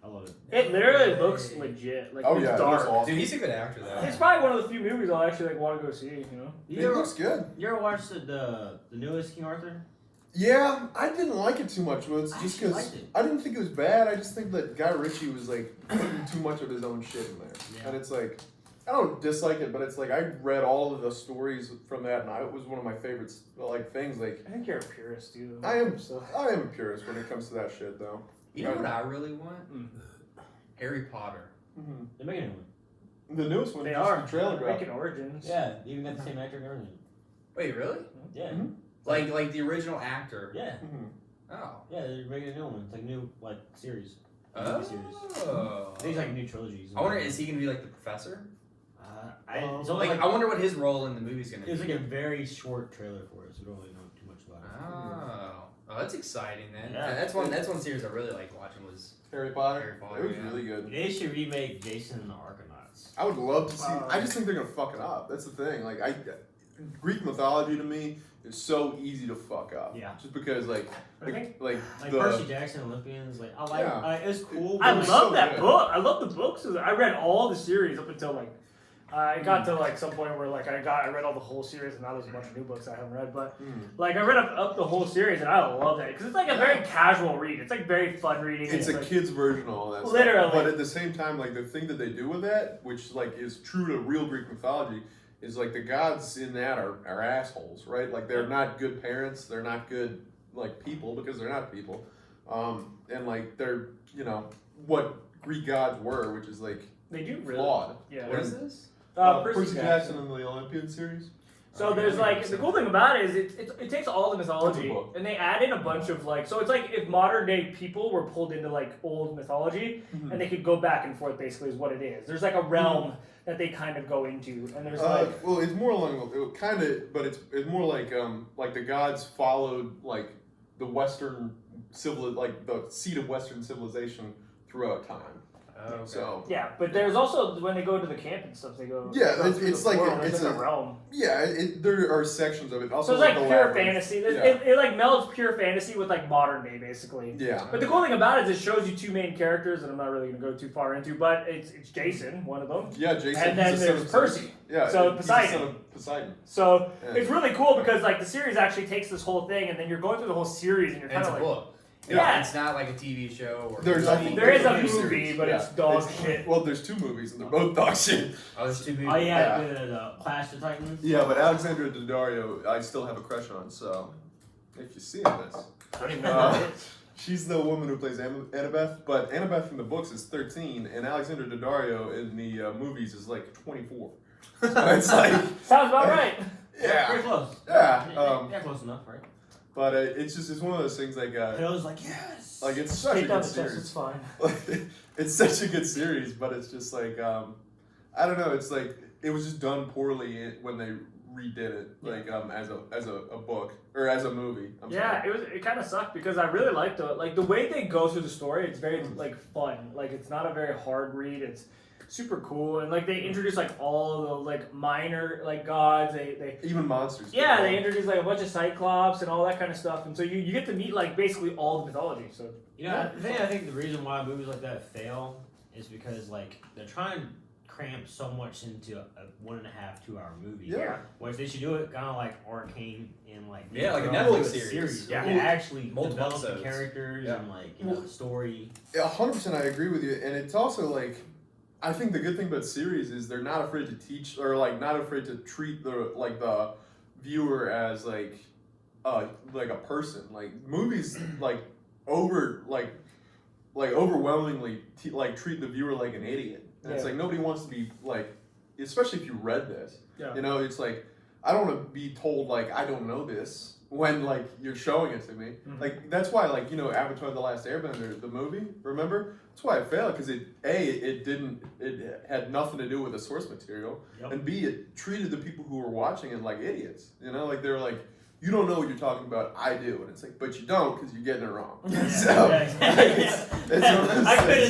I love it. It literally looks legit. Like Oh it's yeah, it dark. looks awesome. Dude, he's a good actor though. It's probably one of the few movies I'll actually like want to go see. You know. It looks good. You ever watched the newest King Arthur? Yeah, I didn't like it too much, but it's I just actually because liked it. I didn't think it was bad. I just think that Guy Ritchie was like putting too much of his own shit in there, Yeah. and it's like I don't dislike it, but it's like I read all of the stories from that, and it was one of my favorite like things. Like I think you're a purist, dude. I am, So. I am a purist when it comes to that shit, though. You know what I really want? Mm. Harry Potter. Mm-hmm. They're making a new one. The newest one, They just are the trailer dropped. making Origins. Yeah, they even got the same actor and everything. Wait, really? Yeah. Mhm. Like the original actor? Yeah. Mm-hmm. Oh. Yeah, they're making a new one. It's like a new series. TV series. Oh. I think it's like new trilogies. I wonder, is he gonna be like the professor? It's only Like, I wonder what his role in the movie's gonna it was be. like a very short trailer for it, so we don't really know too much about it. Oh, that's exciting then. Yeah. That's one series I really liked watching was Harry Potter. Harry Potter, It was yeah. really good. They should remake Jason and the Argonauts. I would love to see. I just think they're gonna fuck it up. That's the thing. Like Greek mythology to me is so easy to fuck up. Yeah. Just because like I think Like the Percy Jackson, Olympians, like I like Yeah. it was cool. I but, was like, love so that good. book. I love the books. I read all the series up until like I got to like some point where like I read all the whole series, and now there's a bunch of new books I haven't read. But like I read up the whole series, and I love that because it's like a very casual read. It's like very fun reading. it's a like, kid's version of all that stuff. Literally. But at the same time, like the thing that they do with that, which like is true to real Greek mythology, is like the gods in that are assholes, right? Like they're not good parents, they're not good like people because they're not people. And like they're what Greek gods were, which is like they do really. flawed. Yeah. What is this? Percy Jackson and the Olympian series. So there's like the cool thing about it is it takes all the That's a mythology book. and they add in a bunch of like so it's like if modern day people were pulled into like old mythology and they could go back and forth basically is what it is. There's like a realm that they kind of go into and there's like Well, it's more along kind of, but it's more like the gods followed like the Western like the seat of Western civilization throughout time. Okay. So yeah, but there's also when they go to the camp and stuff they go Yeah, they go through it's the like world, it's there's like a- a realm. yeah, there are sections of it. Also, So it's like the pure labyrinth. fantasy. Yeah. It like melds pure fantasy with like modern day basically. Yeah. But the cool thing about it is it shows you two main characters that I'm not really gonna go too far into, but it's Jason, one of them. Yeah, Jason. And then he's the son there's of Percy. Zeus. Yeah. So he's the Poseidon. son of Poseidon. So Yeah. it's really cool because like the series actually takes this whole thing and then you're going through the whole series and you're And kind it's of a like book. Yeah. It's not like a TV show or There's- I think there is a there's a movie, series. but Yeah. it's dog It's- shit. Well, there's two movies and they're both dog shit. Oh, there's two movies. Oh yeah, Yeah. the Clash of Titans. Yeah, but Alexandra Daddario, I still have a crush on. So if you see this, I don't even know what it is. She's the woman who plays Annabeth, but Annabeth in the books is 13, and Alexander Daddario in the movies is like 24. So it's like Sounds about right. yeah, Pretty close. yeah. Close enough, right? But it's one of those things like Hill's like, yes. like it's such a Take down good the chest, series. it's fine. It's such a good series, but it's just like I don't know. It's like it was just done poorly when they redid it, like as a book or as a movie. Yeah, it kind of sucked because I really liked the way they go through the story. It's very like fun. Like it's not a very hard read. It's super cool, and like they introduce like all the like minor like gods. They even monsters. yeah, they introduce like a bunch of cyclops and all that kind of stuff, and so you get to meet like basically all the mythology. So I think the reason why movies like that fail is because like they're trying to cram so much into a 1.5, 2 hour movie. Yeah. Which they should do it kind of like Arcane and like Yeah, like a Game of Netflix Thrones series. Yeah, Yeah. actually Multiple develop the episodes. characters Yeah. and like the story. 100%. I agree with you, and it's also like. I think the good thing about series is they're not afraid to teach or like not afraid to treat the viewer as like a person. Like movies overwhelmingly treat the viewer like an idiot. And it's like nobody wants to be like, especially if you read this. Yeah. You know, it's like I don't want to be told like I don't know this when like you're showing it to me. Mhm. Like that's why like Avatar: The Last Airbender, the movie. Remember? That's why it failed because it had nothing to do with the source material, and B, it treated the people who were watching it like idiots. You know, like they were like, you don't know what you're talking about. I do, and it's like, but you don't because you're getting it wrong. I could have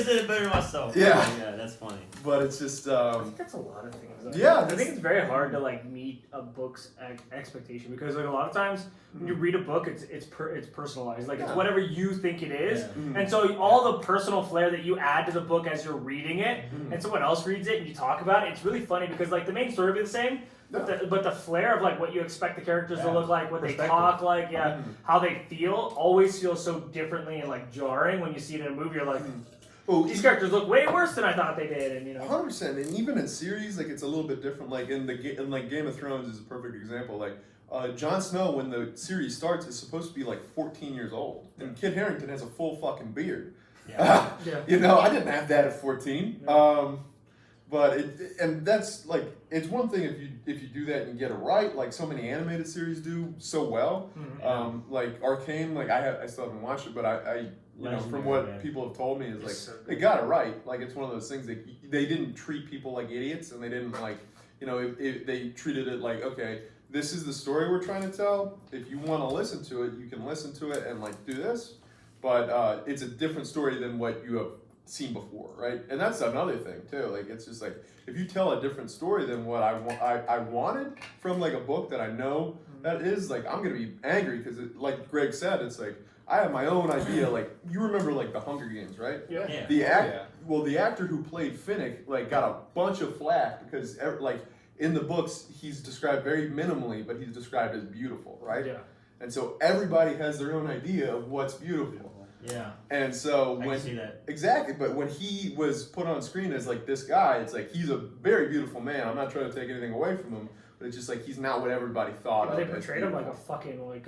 said it better myself. Yeah. Yeah, that's funny. But it's just I think that's a lot of things. Yeah, I think it's very hard to like meet a book's expectation because like a lot of times when you read a book, it's personalized. Like it's whatever you think it is, and so all the personal flair that you add to the book as you're reading it, and someone else reads it and you talk about it, it's really funny because like the main story will be the same. But the flair of like what you expect the characters to look like, what they talk like, how they feel, always feels so differently and like jarring when you see it in a movie. You're like, these characters look way worse than I thought they did, and 100%. And even in series, like it's a little bit different. Like in Game of Thrones is a perfect example. Like Jon Snow, when the series starts, is supposed to be like 14 years old, and Kit Harington has a full fucking beard. Yeah. You know, I didn't have that at 14. But that's like it's one thing if you do that and you get it right, like so many animated series do so well. Like Arcane, like I still haven't watched it, but I from what people have told me is like they got it right. Like it's one of those things that they didn't treat people like idiots, and they didn't like they treated it like, okay, this is the story we're trying to tell. If you want to listen to it, you can listen to it and like do this, but it's a different story than what you have seen before, right? And that's another thing too. Like it's just like if you tell a different story than what I wanted from like a book that I know that is, like I'm gonna be angry because like Greg said, it's like I have my own idea. Like you remember like the Hunger Games, right? Yeah. The actor who played Finnick like got a bunch of flack because like in the books he's described very minimally, but he's described as beautiful, right? Yeah. And so everybody has their own idea of what's beautiful. Yeah. And so I can see that. Exactly, but when he was put on screen as like this guy, it's like he's a very beautiful man. I'm not trying to take anything away from him, but it's just like he's not what everybody thought of. They portrayed him like a fucking like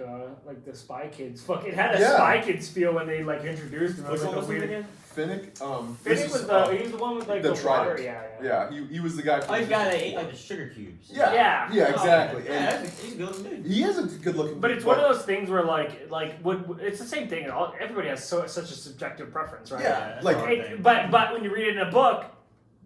the Spy Kids. It had a Spy Kids feel when they like introduced him. Which one was it again? Finnick. Finnick was he was the one with like the Trident. water. Yeah. He was the guy. Oh, he's the guy that ate like the sugar cubes. Yeah, exactly. Yeah, he's a good looking dude. He is a good looking dude. But it's one of those things where it's the same thing. Everybody has such a subjective preference, right? Yeah, but when you read it in a book,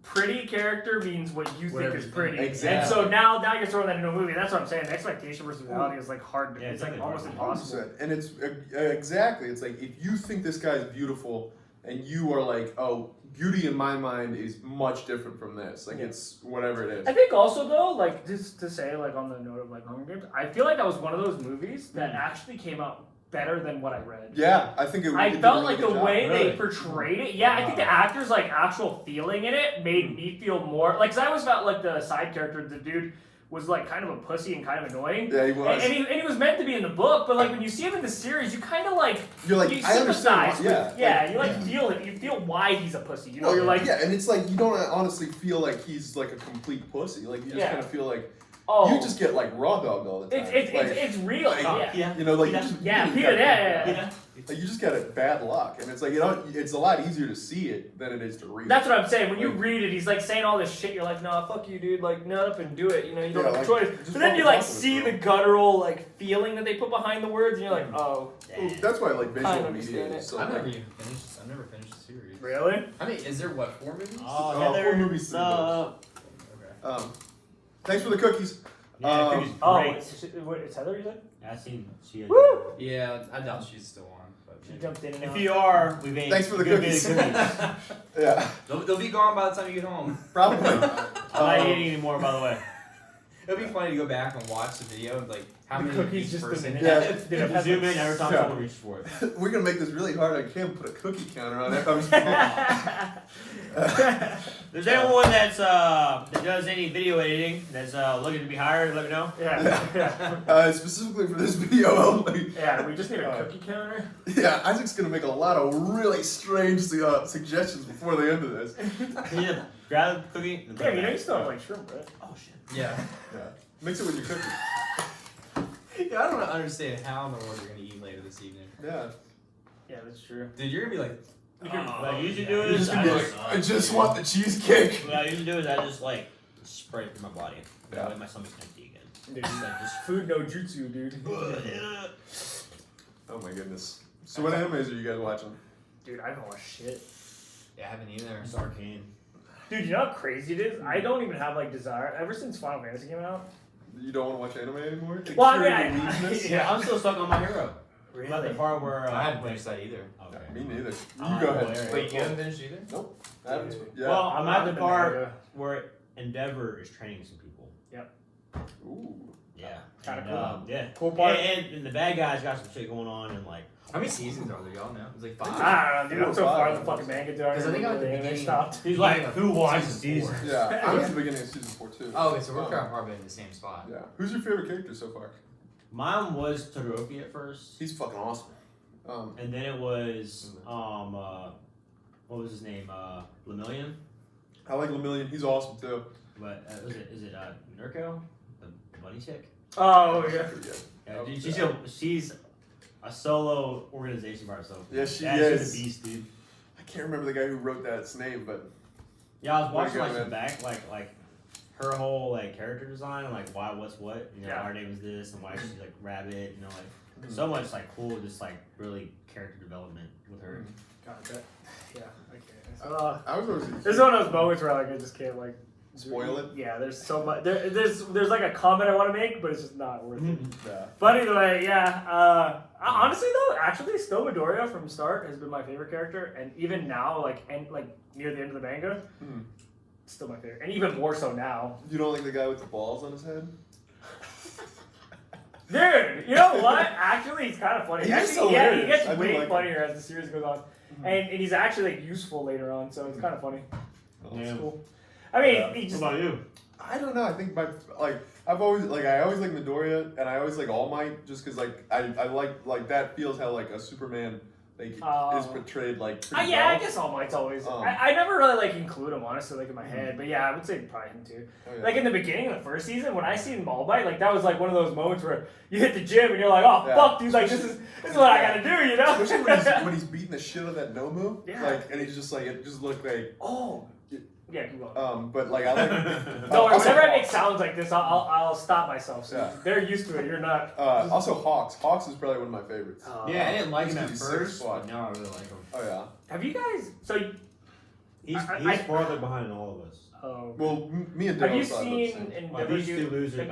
pretty character means what you think is pretty. Exactly. And so now you're throwing that into a movie. That's what I'm saying. The expectation versus reality is like hard. It's like almost impossible. 100%. And it's exactly. It's like if you think this guy is beautiful, and you are like, oh, beauty in my mind is much different from this. Like it's whatever it is. I think also though, like just to say, like on the note of like Hunger Games, I feel like that was one of those movies that actually came out better than what I read. Yeah, I think I felt like the way they portrayed it. Yeah, I think the actors' like actual feeling in it made me feel more like. Cause I always felt like the side character, the dude, was like kind of a pussy and kind of annoying. Yeah, he was. And he was meant to be in the book, but like when you see him in the series, you kind of like you sympathize understand. with, feel it. You feel why he's a pussy. You know, you're like and it's like you don't honestly feel like he's like a complete pussy. Like you just kind of feel like you just get like raw dog all the time. It's real. You know, like Peter. Like you just got bad luck, and it's like it's a lot easier to see it than it is to read. That's what I'm saying. When you read it, he's like saying all this shit. You're like, nah, fuck you, dude. Like, nut up and do it. You know, you don't have a choice. But then you like see the guttural like feeling that they put behind the words, and you're like, oh. Well, that's why like visual media understand is so. I've never finished the series. Really? I mean, is there what 4 movies? Oh, 4 movies, 3 books. Okay. Thanks for the cookies. Yeah, cookies Oh, great. it's Heather, you said? I seen she. Had, Woo! Yeah, I doubt she's still on. But She jumped in and If out. you are, we made. Thanks for the good cookies. bit of Yeah, they'll be gone by the time you get home. probably. I'm not eating anymore, by the way. It'll be funny to go back and watch the video of like how The many cookies each just a person. minute. Yeah. Did it You have zoom like in every time Yeah. someone reaches for it. We're gonna make this really hard on Kim. Put a cookie counter on it. I'm just If there's anyone that's that does any video editing that's looking to be hired, let me know. Yeah. specifically for this video only. Yeah, we just need a cookie counter. Yeah, Isaac's gonna make a lot of really strange suggestions before the end of this. Can you grab the cookie? and put Yeah, it you know back? you still have like shrimp, right? Oh shit. Yeah. Yeah, mix it with your cookie. Yeah, I don't understand how in the world you're gonna eat later this evening. Yeah. Yeah, that's true. Dude, you're gonna be like, What I usually do You're is just gonna be like, I just want the cheesecake. what I usually do is I just like spray it through my body. Yeah. That way my stomach's empty again. Dude, like just food no jutsu, dude. Oh my goodness. So what animes are you guys watching? Dude, I don't watch shit. yeah, I haven't either. It's arcane. Dude, you know how crazy it is? I don't even have like desire. Ever since Final Fantasy came out. You don't want to watch anime anymore? To Well, I cure mean, your weakness? Yeah, I'm still stuck on my hero. Really? About the part where I haven't finished that either. Okay. Me neither. You Oh, go ahead. hilarious. Wait, you haven't finished either? Nope. I haven't. Yeah. Well, I'm at the the part manga. where Endeavor is training some people. Ooh. Yeah. Kinda And, cool. Yeah. Cool part. And the bad guys got some shit going on and like. How many seasons are there, y'all know? It's like 5. I don't know, dude. I'm so 4 or far in 5. the fucking manga, dude. Because I think I'm at the They beginning. stopped. He's like, beginning of who watches season these? 4. Yeah, I was at the beginning of season 4 too. Oh, okay, so we're kind of probably in the same spot. Yeah. Who's your favorite character so far? Mine was Todoroki at first, He's fucking awesome. and then it was what was his name? Lemillion. I like Lemillion. He's awesome too. But is it Mirko, the bunny chick? Oh, yeah. Pretty good. Yeah, Oh, dude, yeah. she's a solo organization by herself. Yeah, she Yeah, is. She's a beast, dude. I can't remember the guy who wrote that's name, but Yeah, I was watching There like you go, some back like her whole like character design, like why what's what, you know, Yeah. why her name is this and why she's like rabbit, you know, like so much like cool, just like really character development with her. God, that, yeah, I can't. I was always. There's one of those moments where like I just can't like Spoil it? Yeah, there's so much. There's like a comment I want to make, but it's just not worth it. Yeah. But either way, yeah. Honestly though, actually, still Midoriya from start has been my favorite character, and even now, like near the end of the manga, still my favorite, and even more so now. You don't like the guy with the balls on his head? Dude, you know what? Actually, he's kind of funny. He is Actually, yeah, he hilarious. gets I do way like him. funnier as the series goes on, and he's actually like useful later on, so it's kind of funny. Yeah. It's cool. I mean, Yeah. he What just. about you? I don't know. I think I always like Midoriya, and I always like All Might, just because I like that feels how like a Superman is portrayed like. Pretty Yeah, I well. guess All Might's always. Um, I never really like include him honestly, like in my head, but yeah, I would say probably him too. Oh, yeah. Like in the beginning of the first season, when I seen All Might, like that was like one of those moments where you hit the gym and you're like, oh Yeah. fuck, dude, like this is what I gotta do, you know? Especially when he's beating the shit out of that Nomu, Yeah. like, and he's just like it just looked like. Oh. Yeah, keep going. But like I like. Don't worry, also, whenever I make sounds like this, I'll stop myself. So Yeah. they're used to it. You're not. Also Hawks. Hawks is probably one of my favorites. Yeah, I didn't like him He's at gonna be first, six foot. but now I really like him. Oh yeah. Have you guys? So. He's I- farther behind all of us. Well, me and have Daryl you thought about the seen same. Like, Endeavor these two do? losers.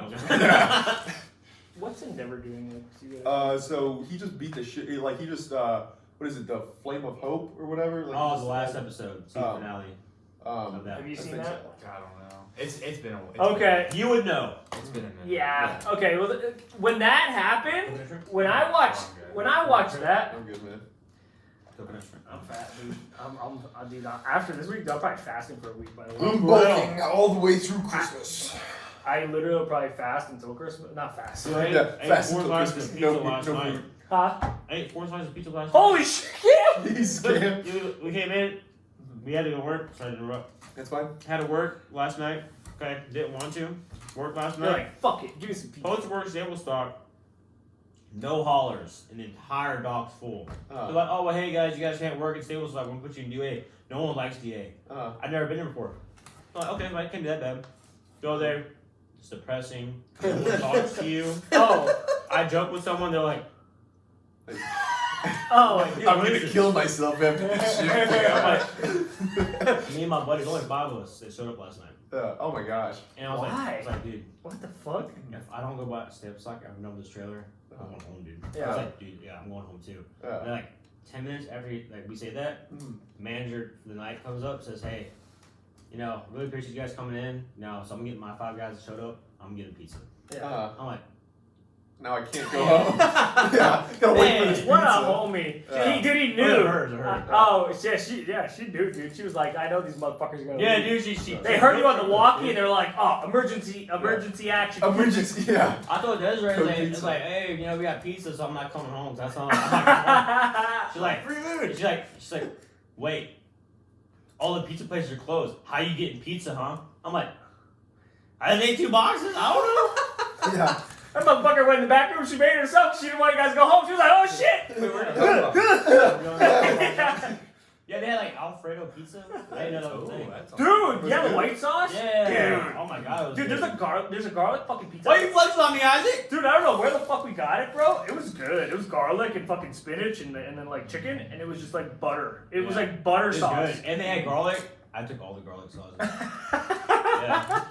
What's Endeavor doing? Like, So he just beat the shit. He just what is it? The Flame of Hope or whatever. Like, Oh, the last episode, season Oh. finale. Um, That. have you I seen think that? so. I don't know. It's been a Okay. You would know. It's been a minute. Yeah. Okay. Well, when that happened, when I watched that, I'm good, man. I'm fat, dude. I'll do that after this week. I'm probably fasting for a week, by the way. I'm bulking all the way through Christmas. I literally will probably fast until Christmas. Not fast. So I Yeah, ate fast 4 until slices Christmas. of pizza No- last no night. food. Huh? I ate 4 slices of pizza last Holy shit! Yeah. He's scammed. night. We came in. We had to go to work. Sorry to interrupt. That's fine. Had to work last night. Okay, didn't want to. Work last They're night. like, fuck it, give me some pizza. Post work, stable stock. No haulers, and the entire dock's full. They're like, oh well, hey guys, you guys can't work at stables, so I'm gonna put you in DA. No one likes DA. I've never been there before. I'm like, okay, well, it can't be that bad. Go there. It's depressing. No one talks to you. Oh. I joke with someone. They're like, Oh. dude, I'm what gonna is this? kill myself after this shit. Me and my buddy, only 5 of us, they showed up last night. Oh my gosh. And I was like, dude, What the fuck? if I don't go by steps like I'm over this trailer, I'm going home, dude. I Yeah. was like, dude, yeah, I'm going home too. And then, like 10 minutes after we say that, the manager for the night comes up, says, hey, you know, really appreciate you guys coming in. No, so I'm gonna get my 5 guys that showed up. I'm getting pizza. I'm like, Now I can't go home. Yeah, gotta wait for this pizza. What a homie. He knew. It hurts. She knew, dude. She was like, I know these motherfuckers are gonna Yeah, leave. dude, They heard you on the walkie and they're like, oh, emergency action. Emergency, yeah. I told Desiree, Code it's pizza. like, hey, you know, we got pizza, so I'm not coming home. That's all. I'm not coming home. She's like, free food. She's like, wait, all the pizza places are closed. How you getting pizza, huh? I'm like, I just ate 2 boxes. I don't know. Yeah. That motherfucker went in the back room, she made it herself, she didn't want you guys to go home. She was like, oh shit! Wait, where did Yeah, they had like Alfredo pizza. I didn't know that was a thing. Dude, yeah, the white sauce? Yeah. Dude. Oh my god. It was Dude, good. there's a garlic fucking pizza. Why you flexing on me, Isaac? Dude, I don't know where the fuck we got it, bro. It was good. It was garlic and fucking spinach and then like chicken, and it was just like butter. It was like butter It's sauce. good. And they had garlic. I took all the garlic sauce. Yeah.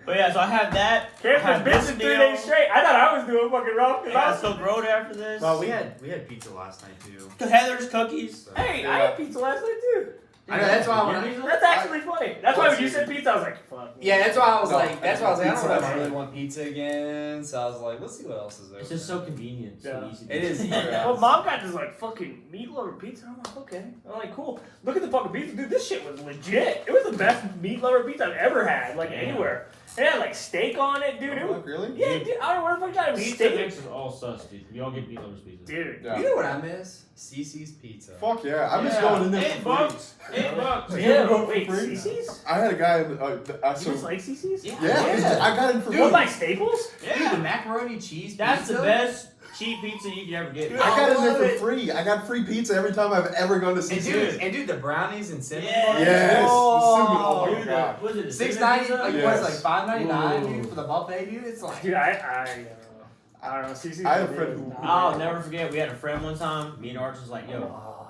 But yeah, so I have that. Camp I have was this bitching 3 meal. days straight. I thought I was doing fucking rough. I got Silk Road after this. Well, we had pizza last night too. Heather's cookies. So. Hey, I had pizza last night too. I know, that's why I wanna- That's actually funny. That's why when you said pizza, I was like, fuck. Yeah, that's why I was No, like, I don't know if I pizza. really want pizza again. So I was like, let's see what else is there. It's just so convenient. So Yeah. easy. It is. Yeah. Well, mom got this like fucking meat lover pizza. I'm like, okay. I'm like, cool. Look at the fucking pizza, dude. This shit was legit. It was the best meat lover pizza I've ever had, like anywhere. It had like steak on it, dude. It was, Really? yeah, dude. I don't know where the fuck you got it. Pizza Steak, mix is all sus, dude. We all get meat lovers pizza. dude. Yeah. You know what I miss? CC's Pizza. Fuck yeah. I'm just going in there for $8. free. $8. Yeah, go for wait, free? CC's? I had a guy in You just like CC's? Yeah. yeah, I got it for What free. by Staples? Dude, the macaroni cheese That's pizza. the best cheap pizza you can ever get. Dude, I got it I there love for it. free. I got free pizza every time I've ever gone to And CC's. dude, the brownies and cinnamon Yeah. buns. Yes. Oh, the cinnamon. Oh Dude, my god. was it the $6.90, cinnamon pizza? like Yes. what is it, like $5.99, Ooh. dude, for the buffet, dude. It's like, Dude, I don't know. CC's. I had a friend who- I'll never forget. We had a friend one time. Me and Arch was like, "Yo,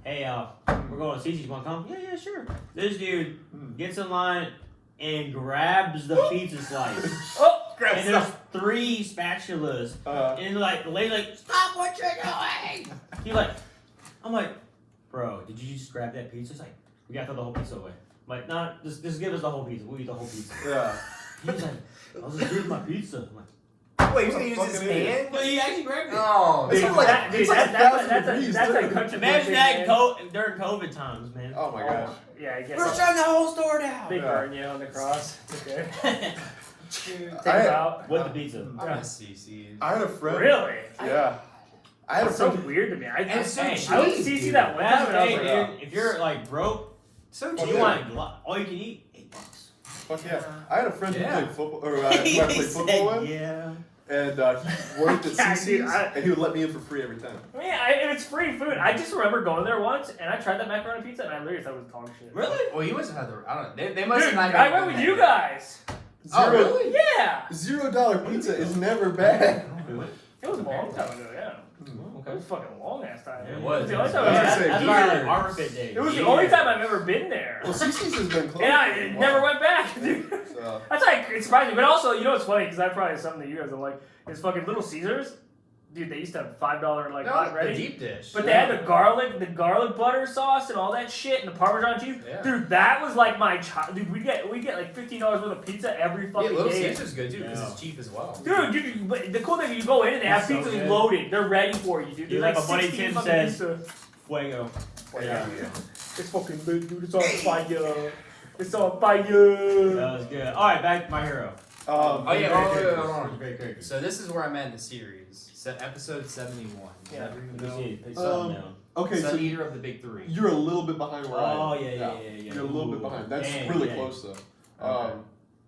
hey, we're going to CC's. Want to come?" Yeah, sure. This dude gets in line and grabs the pizza slice. Oh, And there's 3 spatulas. And like the lady like, "Stop what you're doing!" He's like, I'm like, "Bro, did you just grab that pizza?" He's like, "We gotta throw the whole pizza away." I'm like, "Nah, just give us the whole pizza. We'll eat the whole pizza." Yeah. He's like, "I was just giving my pizza." I'm like, wait, he's gonna use his Fucking idiot. hand? "Well, he actually grabbed it." Oh, It's dude. like- that's a country. Imagine thing, that man. during COVID times, man. Oh my gosh. Yeah, I guess. We're shutting the whole store down. They Yeah. burn you on the cross. It's okay. Take I- it out. With the pizza. I miss CC's. I had a friend. Really? Yeah. I had a That's so friend. weird to me. I And it's so was CC cheap, that one time, and I was Hey, like, dude, if you're like broke, So and cheap. you want all you can eat, $8. Fuck yeah. I had a friend who Yeah. played football, or who I played football with, yeah. and he worked at Yeah, CC's, dude, and he would let me in for free every time. and it's free food. I just remember going there once, and I tried that macaroni pizza, and I literally thought it was dog shit. Really? Well, you must have had the. I don't know. They must Dude, have not. I went with you guys. Oh, really? Yeah. $0 pizza is never bad. It was a long time ago, yeah. It Okay. was fucking a long ass time. Yeah, it was. The only time I was I gonna say, That's years. my Arbor Fit day. it was the only time I've ever been there. Well, CC's has been closed. And I for a while. never went back, dude. So, That's like, it's surprising. But also, you know what's funny? Because I probably something that you guys are like, is fucking Little Caesars. Dude, they used to have $5 like hot No, ready. the deep dish. But they had the garlic butter sauce and all that shit and the Parmesan cheese. Yeah. Dude, that was like my child. Dude, we get like $15 worth of pizza every Yeah, fucking Little day. Caesar's good too because Yeah. it's cheap as well. Dude, but the cool thing is you go in and they have It's so pizza good. loaded. They're ready for you, dude. Dude, There's like my buddy 16 Tim fucking says- pizza. Fuego. yeah. It's fucking good, dude. It's on fire. It's on fire. That was good. All right, back to my hero. Oh yeah, hold Great on. characters. So this is where I'm at in the series. Episode 71. Yeah. Let me see. Pick Um, something down. Okay, Sun so Eater of the Big Three. you're a little bit behind where I am. Oh, yeah. You're a little bit Ooh. behind. That's Dang, really dang. close though. Okay.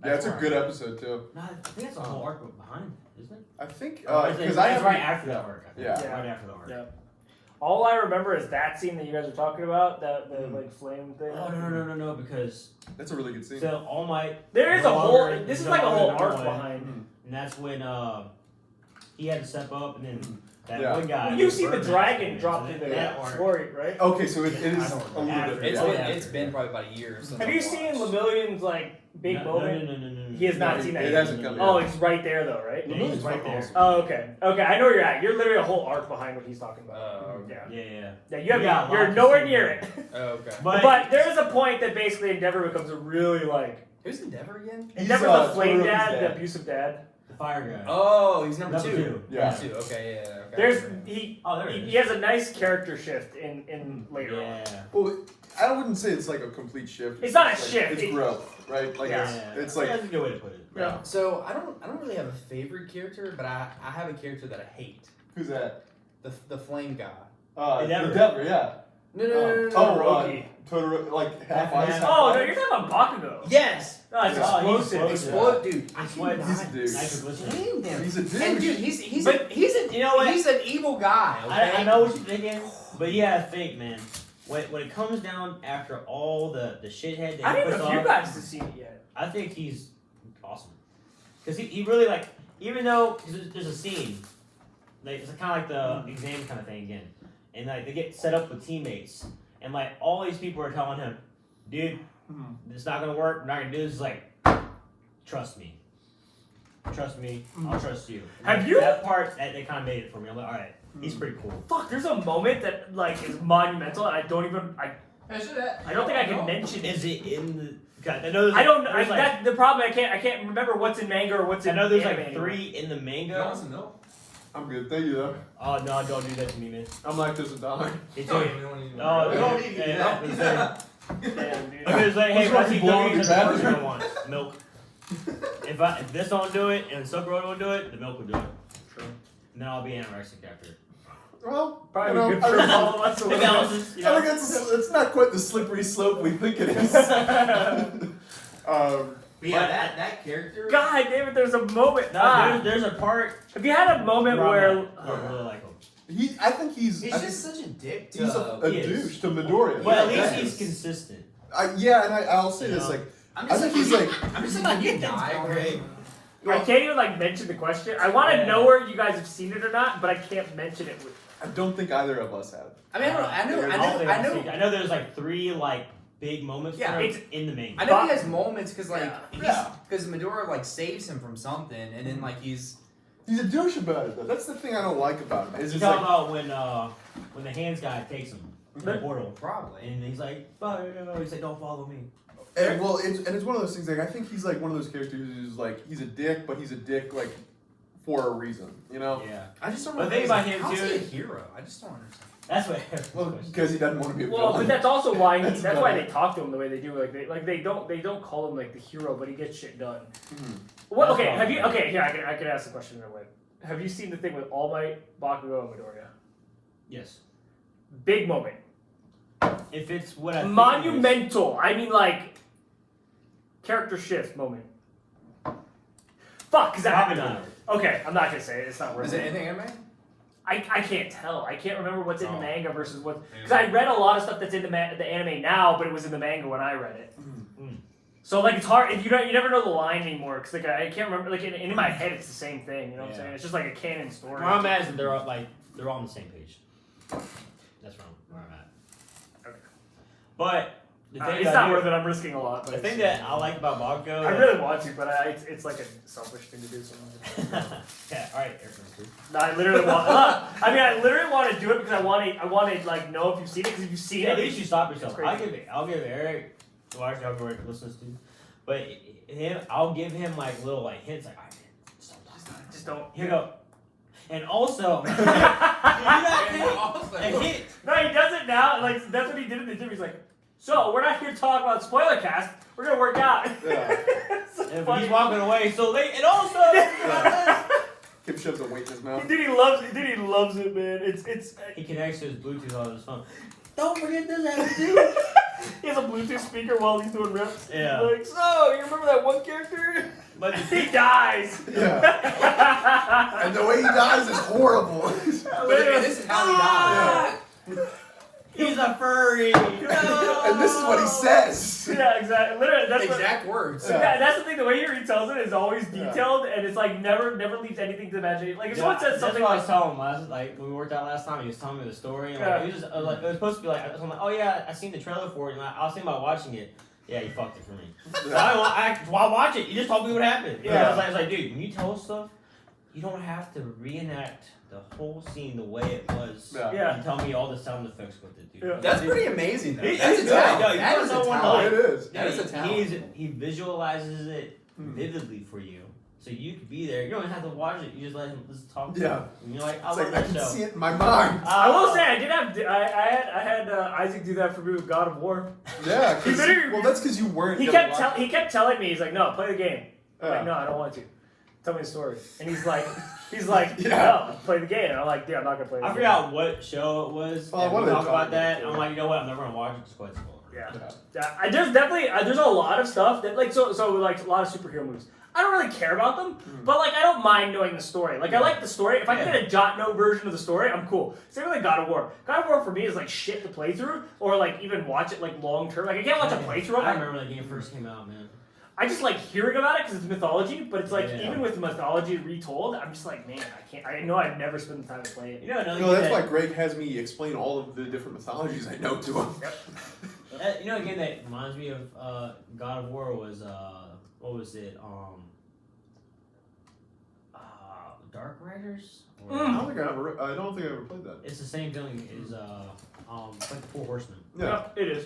Yeah, it's a good episode too. No, I think that's a whole arc behind, isn't it? I think Because because it's right after that arc. I think. Yeah. Right after the arc. Yeah. All I remember is that scene that you guys were talking about, the like flame thing. Oh no! Because that's a really good scene. so All Might. There is no a whole. longer- This is no like a whole longer arc one, behind. Mhm. and that's when he had to step up, and then that Yeah. one guy. Well, you see the Birdman, dragon so drop that- into that that arc. story, right? Okay, so it I is don't a know. little bit. It's Yeah. been, it's been probably about a year since Have I you seen watched. Lemillion's like big moment? No. He has not No, seen that it yet. hasn't come Oh, yet. it's right there though, right? Yeah, he's right there. Oh, okay. Okay, I know where you're at. You're literally a whole arc behind what he's talking about. Oh, Yeah. Yeah. Yeah, you have, Yeah, you're lots nowhere of near scenes. it. Oh, okay. But there is a point that basically Endeavor becomes a really like Who's Endeavor again? He's, Endeavor's the flame Totoroki's dad, dad. the abusive dad. the fire guy. Oh, he's number Number two. two. Yeah. Number two. Okay, yeah. Okay. There's Oh, there it he is. has a nice character shift in later on. Yeah. Well, I wouldn't say it's like a complete shift. It's not a like, shift. It's It- growth, right? Like Yeah. it's like that's a good way to put it. Yeah. So I don't really have a favorite character, but I have a character that I hate. who's that? The flame guy. Endeavor. Endeavor, yeah. No. Todoroki. Totoro, like half Half ice. man. half Oh no, fire. you're talking about Bakugo. Yes. No, it's Yeah. explosive. Explode, dude. I That's what cannot He's a dude. stand him. He's a douche. And dude, he's But he's an you know what? He's an evil guy. Okay? I know what you're thinking, but you gotta think, man. When it comes down after all the shithead that I he didn't puts know if you on, guys have seen it yet. I think he's awesome. Because he really like, even though there's a scene, like it's kind of like the exam kind of thing again, and like they get set up with teammates, and like all these people are telling him, dude, it's not gonna work. We're not gonna do this. He's like, trust me. Trust me. I'll trust you. And Have like, you- that part? That they kind of made it for me. I'm like, all right, he's pretty cool. Fuck, there's a moment that like is monumental, and I don't think I can mention it. Is it in the? God, I know there's. I don't. There's like, That's the problem. I can't remember what's in manga or what's I in. know there's anime like anymore. 3 in the manga. know. I'm good, thank you though. Oh no! Don't do that to me, man. I'm lactose intolerant. It's No, okay. you don't even No, know. don't need hey, that. it's like- Damn, dude. If it's like, hey, What's wrong, Rusty you blowing Doggies, your that's the first bathroom? thing I want. Milk. If this don't do it and Silk Road don't do it, the milk will do it. True. And then I'll be anorexic after. Well, Probably you know, good for I all of us. It balances, you I know? think it's not quite the slippery slope we think it is. But yeah, that character. God damn it! There's a moment. No, there's a part Have you had a moment where I'm where? like, I really like him. I think he's. He's I just think such a dick. he's a He is. douche to Midoriya. Well, at Yeah, least that he's is. consistent. Yeah, and I'll say You this know? like I'm I just think like, he's like I'm just like, you die, okay? I can't even like mention the question. I want to Yeah. know where you guys have seen it or not, but I can't mention it. I don't think either of us have. I mean, I know. I know there's like 3 like big moments Yeah, for him it's- in the main. I know he has moments because like Yeah. because Midoriya like saves him from something, and then like he's He's a douche about it though. That's the thing I don't like about him. Is You it's talking like about when the hands guy takes him to the portal, probably. and he's like, he's like, don't follow me. well, it's one of those things. Like I think he's like one of those characters who's like he's a dick, but he's a dick like for a reason. You know? Yeah, I just don't But know. think about him, How's too. he a hero? I just don't understand. that's what. Well, because he doesn't want to be a Well, but villain. that's also why That's that's why about they talk to him the way they do. They don't call him like the hero, but he gets shit done. Mhm. Well, That's okay, all have you? right. Okay, here I can ask the question in a way. Have you seen the thing with All Might, Bakugo, and Midoriya? Yes, Big moment, if it's what I think it is. monumental. I mean, like character shift moment. Fuck, cause that Probably happened. not. Okay, I'm not gonna say it. It's not worth Is it. it anything anime? I can't tell. I can't remember what's in the Oh. manga versus what. Because I read a lot of stuff that's in the anime now, but it was in the manga when I read it. Mm. So like it's hard. If you never know the line anymore. Because like I can't remember. Like in my head, it's the same thing. You know what I'm Yeah. saying? It's just like a canon story. Where I'm at is they're all, like they're all on the same page. That's where I'm at. Okay. But the thing It's that not I do- worth it. I'm risking a lot. But The it's- thing that I like about Bakugo. I really want to, but it's like a selfish thing to do. Sometimes. Yeah, all right, Eric. No, I literally want. I literally want to do it because I want to like know if you've seen it. Because if you've seen Yeah, it, at least you stop yourself. It's I'll give Eric. Well, actually, I'll give Eric listens to. But I'll give him like little like hints, like, all right, man, stop. just don't. Here you go. And also, no, you not a hit. he does it now. Like that's what he did in the gym. He's like, so we're not here to talk about spoiler cast. We're gonna work out. Yeah. It's so And funny. he's walking away so late. And also, Kip shoves a weight in his mouth. Dude, he loves it. Dude, he loves it, man. It's. he connects to his Bluetooth on his phone. Don't forget this attitude. He has a Bluetooth speaker while he's doing rips. Yeah. He's like, so you remember that one character? But He dies. Yeah. And the way he dies is horrible. But this is how he died. he's a furry. And this is what he says. Yeah, exactly. Literally, that's Exact words. Yeah, that's the thing. The way he retells it is always detailed, and it's like never leaves anything to imagination. Like if someone says something that's what I like, was telling him last, like when we worked out last time, he was telling me the story. And like, he was just, like, it was supposed to be like, I'm like, oh yeah, I seen the trailer for it, and I was thinking about watching it. Yeah, you fucked it for me. So why watch it? You just told me what happened. Yeah. I was like, dude, when you tell us stuff, you don't have to reenact the whole scene the way it was. Yeah. You tell me all the sound effects with it, dude. Yeah. That's pretty amazing, though. He- That's a he's talent. good. That He's is a someone talent. It is. That is a talent. He visualizes it vividly for you, so you could be there. You don't even have to watch it. You just let him just talk. To Yeah. you. And you're like, I It's love like I that can show. see it in my mind. I will say I did have I had Isaac do that for me with God of War. Yeah. He literally- Well, that's because you weren't. He gonna kept telling me, he's like, no, play the game. I'm Yeah. like, no, I don't want to. Tell me the story. And he's like, Yeah. no, play the game. And I'm like, dude, I'm not gonna play the I game. forgot what show it was. Oh, and what we are they talked about talking that. about? I'm like, you know what? I'm never gonna watch it. Just quite spoiler. Yeah. Yeah. Yeah, there's definitely there's a lot of stuff that like so like a lot of superhero movies. I don't really care about them, but like I don't mind knowing the story. Like I like the story. If I can get a jot note version of the story, I'm cool. Same with like God of War. God of War for me is like shit to play through, or like even watch it like long term. Like I can't watch a playthrough of I it. remember that game first came out, man. I just like hearing about it because it's mythology. But it's like Yeah. even with mythology retold, I'm just like, man, I can't. I know I've never spent the time to play it. You know another No, game that's that, why Greg has me explain all of the different mythologies I know to him. you know a game that reminds me of God of War was what was it? Dark Riders. Or- I don't think I ever played that. It's the same feeling as it's like the Four Horsemen. Yeah. It is.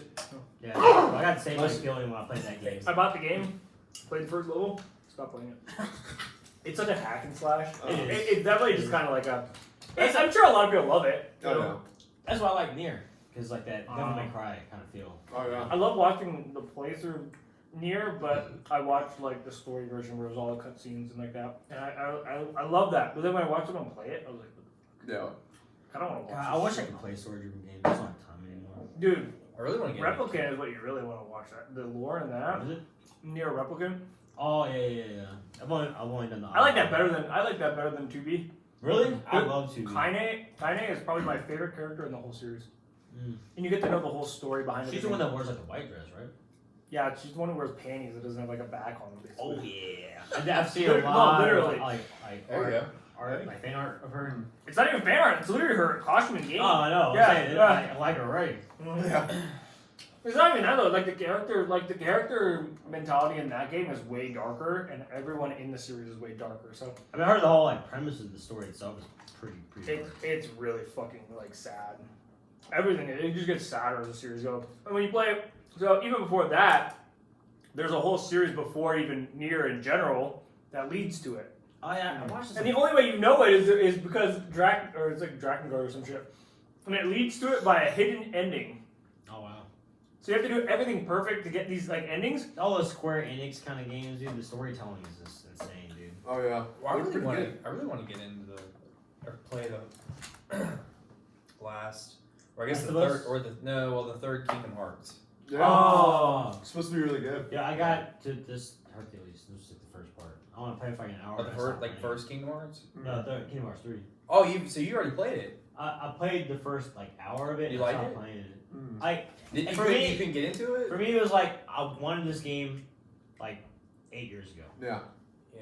Yeah, I got the same like feeling when I played that game. I bought the game, played the first level, stopped playing it. It's such a hack and slash. It is. It's definitely just kind of like a. I'm sure a lot of people love it. Oh, yeah. That's why I like Nier, because like that Devil May Cry kind of feel. Oh, yeah. I love watching the playthrough near, but I watched like the story version where it was all the cutscenes and like that, and I love that. But then when I watched someone play it, I was like, Yeah. I don't want to watch. God, I wish I could play story-driven games. I don't have time anymore. Dude, I really want to get Replicant is what you really want to watch. That the lore in that. Is it? Near Replicant. Oh yeah. I've only done the. I like that better than 2B. Really? I love to. Kaine is probably my favorite character in the whole series. Mm. And you get to know the whole story behind it. She's the one that wears like the white dress, right? Yeah, she's the one who wears panties that doesn't have like a back on them. Oh Basically. yeah. I've seen a No, lot. literally. Of, like There you go. art, like fan art of her. It's not even fan art. It's literally her costume and game. Oh, I know. Yeah, I'm saying, yeah. I like her right. Yeah. It's not even that though. Like the character mentality in that game is way darker, and everyone in the series is way darker. So I mean, I heard the whole like premise of the story itself is pretty. it's really fucking like sad. Everything it just gets sadder as the series goes. And when you play it, so even before that, there's a whole series before even Nier in general that leads to it. Oh yeah, I watched this. And the only way you know it is because it's like Drakengard or some shit, and it leads to it by a hidden ending. Oh wow. So you have to do everything perfect to get these like endings. All those Square Enix kind of games, dude. The storytelling is just insane, dude. Oh, yeah. Well, They're pretty good. I really want to get into or play the last, or I guess Last the of third, Us? or the third Kingdom Hearts. Yeah. Oh. It's supposed to be really good. Yeah, I got to this Hercules. This was like the first part. I want to play it for like an hour. Or the and I first, stopped like playing. first Kingdom Hearts. No, Kingdom Hearts 3. Oh, you already played it. I played the first like hour of it. You and I liked stopped it? playing it. Mm. Like Did, And you, for me- you couldn't get into it. for me, it was like I wanted this game like 8 years ago. Yeah.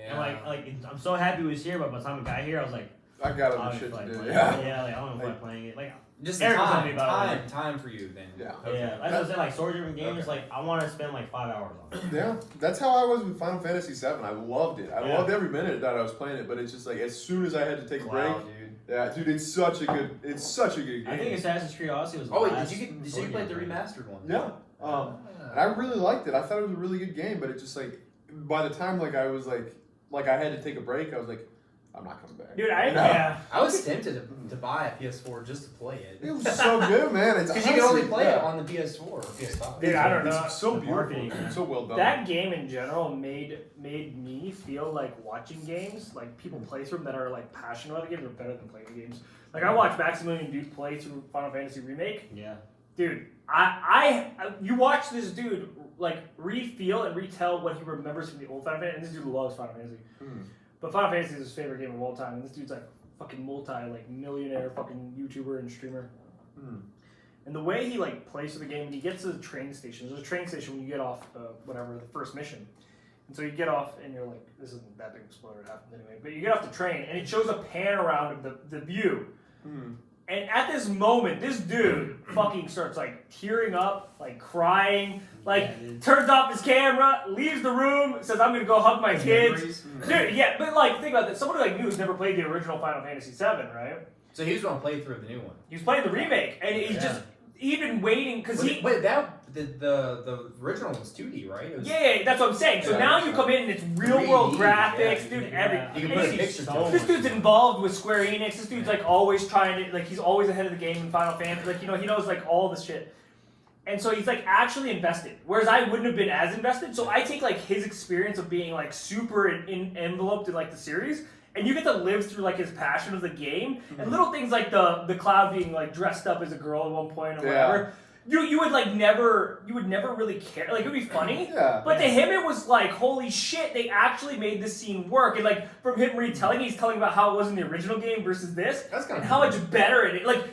And like I'm so happy it was here, but by the time it got here, I was like, I got I other don't shit feel to like do. playing Yeah. it. Yeah, like I don't feel like playing it. Like just Eric was telling time, me about it. time for you then. Yeah. Okay. yeah, like I said, like story-driven games, Okay. like I want to spend like 5 hours on it. Yeah, that's how I was with Final Fantasy VII. I loved it. I Yeah. loved every minute that I was playing it, but it's just like as soon as I had to take a break, Wow, dude. yeah, dude, it's such a good game. I think Assassin's Creed Odyssey was. The Oh wait, last did you play story the game I played. remastered one? Yeah. And I really liked it. I thought it was a really good game, but it just like by the time like I was like I had to take a break, I was like, I'm not coming back. Dude, Yeah. I was tempted to buy a PS4 just to play it. It was so good, man. It's Because you can only honestly- play yeah. it on the PS4 or PS5. Dude, I don't know. It's so The beautiful, marketing, man. so well done. That game in general made me feel like watching games, like people play through them that are like passionate about the game, are better than playing the games. Like I watched Maximilian Dude play through Final Fantasy Remake, Yeah. Dude, you watch this dude like re-feel and retell what he remembers from the old Final Fantasy, and this dude loves Final Fantasy. But Final Fantasy is his favorite game of all time, and this dude's like fucking millionaire fucking YouTuber and streamer. And the way he like plays the game, and he gets to the train station. There's a train station when you get off the first mission. And so you get off, and you're like, this isn't that big of a spoiler, it happens anyway. But you get off the train, and it shows a pan around of the view. And at this moment, this dude fucking starts like tearing up, like crying, like turns off his camera, leaves the room, says, "I'm gonna go hug my kids." Dude, yeah, but like think about this. Someone like me who's never played the original Final Fantasy VII, right? So he was going to play through the new one. He was playing the remake, and he'd been waiting because the original was 2D, right? Yeah, that's what I'm saying. So now you come in and it's real world graphics, dude. You can put a picture to it. This dude's involved with Square Enix. This dude's like always trying to, like, he's always ahead of the game in Final Fantasy. Like, he knows like all this shit. And so he's like actually invested, whereas I wouldn't have been as invested. So I take like his experience of being like super enveloped in like the series, and you get to live through like his passion of the game and little things like the Cloud being like dressed up as a girl at one point or whatever. You would never really care. Like, it would be funny, but to him it was like, holy shit, they actually made this scene work. And like, from him retelling, he's telling about how it was in the original game versus this, and how much better it is. Like,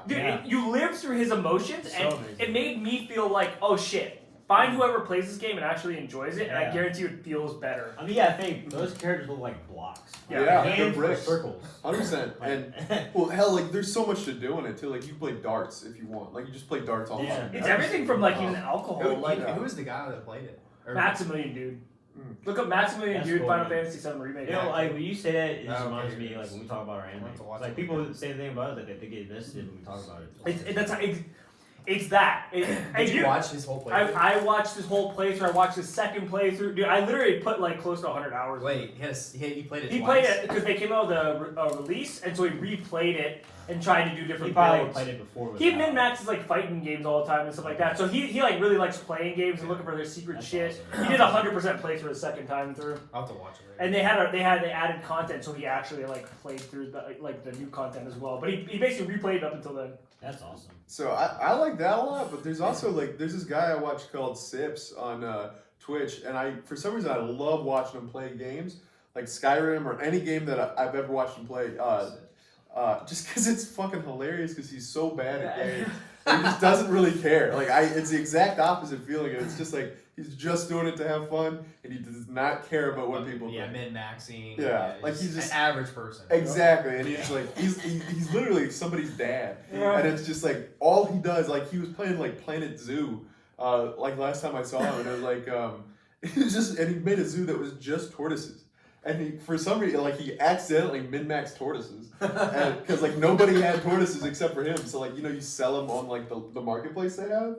dude, you live through his emotions, and it made me feel like, oh shit. Find whoever plays this game and actually enjoys it, and I guarantee you it feels better. I mean, I think those characters look like blocks. They're bricks. Circles. 100%. And well, hell, like there's so much to do in it too. Like you play darts if you want. Like you just play darts all the time. It's everything from like even alcohol. Who was the guy that played it? Maximilian, dude. Look up Maximilian, dude. Cool, Final Fantasy VII remake. You know, like when you say that, it just reminds me like when we talk about our anime. Like people say the thing about it that they get invested when we talk about it. It's that. Did you watch his whole playthrough? I watched his whole playthrough. I watched his second playthrough. Dude, I literally put like close to 100 hours. Wait, he played it He twice? played it because they came out with a release, and so he replayed it and tried to do different He probably builds. played it before. He min-maxes like fighting games all the time and stuff like that. So he like really likes playing games and looking for their secret shit. Awesome. He did 100% playthrough the second time through. I'll have to watch it later. And they added content, so he actually like played through the new content as well. But he basically replayed it up until then. That's awesome. So I like that a lot, but there's also like there's this guy I watch called Sips on Twitch, and for some reason I love watching him play games like Skyrim or any game that I've ever watched him play. Just because it's fucking hilarious because he's so bad at games. He just doesn't really care. Like it's the exact opposite feeling. It's just like he's just doing it to have fun, and he does not care about what people think. min-maxing. Yeah, like he's just an average person. Exactly, and he's like he's literally somebody's dad, and it's just like all he does. Like he was playing like Planet Zoo, like last time I saw him, and it was like it was just, and he made a zoo that was just tortoises. And he, for some reason, like he accidentally min-maxed tortoises, because like nobody had tortoises except for him. So like you sell them on like the marketplace they have,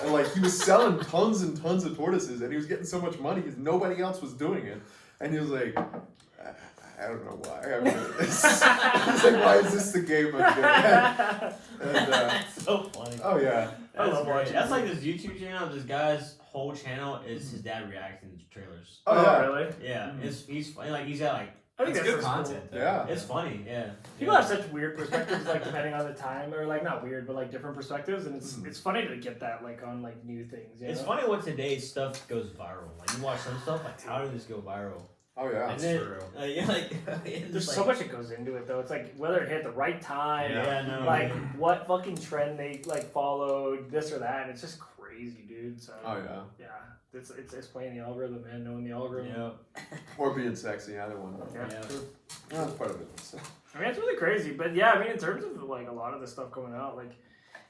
and like he was selling tons and tons of tortoises, and he was getting so much money because nobody else was doing it. And he was like, I don't know why. I mean, he's like, why is this the game I'm doing? And That's so funny. oh yeah, I love watching. That's like this YouTube channel. This guy's whole channel is his dad reacting to trailers. oh yeah, really? Yeah, he's funny. Like he's got like I think It's that's good cool. content. Though. Yeah. it's funny. Yeah. People have such weird perspectives, like depending on the time, or like not weird, but like different perspectives, and it's funny to get that like on like new things. It's funny when today's stuff goes viral. Like you watch some stuff, like how did this go viral? oh yeah. That's And then, true. Yeah, like There's so much that goes into it though. It's like whether it hit the right time, Yeah, no. like what fucking trend they like followed, this or that. And it's just crazy, dude. So Oh yeah. yeah, it's playing the algorithm, man, knowing the algorithm. Yeah. Or being sexy, either one. Yeah, Yeah. true. That's part of it. So. I mean, it's really crazy, but yeah, I mean, in terms of like a lot of the stuff coming out, like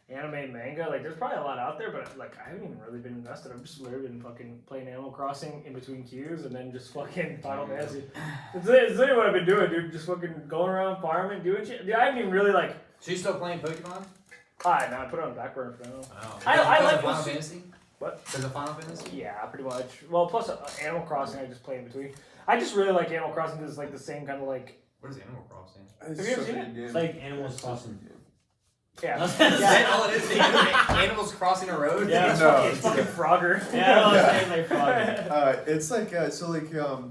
anime and manga, like there's probably a lot out there, but like I haven't even really been invested. I've just literally been fucking playing Animal Crossing in between queues and then just fucking Final Fantasy. It's literally what I've been doing, dude. Just fucking going around farming, doing shit. Dude, I haven't even really like. So you still playing Pokemon? No, I put it on the back burner for now. Oh. I like Final those- Fantasy. What? Because of Final Fantasy? Yeah, pretty much. Well, plus Animal Crossing, I just play in between. I just really like Animal Crossing because it's like the same kind of like. What is Animal Crossing? It's Have you ever such a seen good game. It's like Animals Crossing. Yeah. Is that all it is? Animals crossing a road? Yeah. It's fucking Frogger. Yeah, I was saying like frog. It's like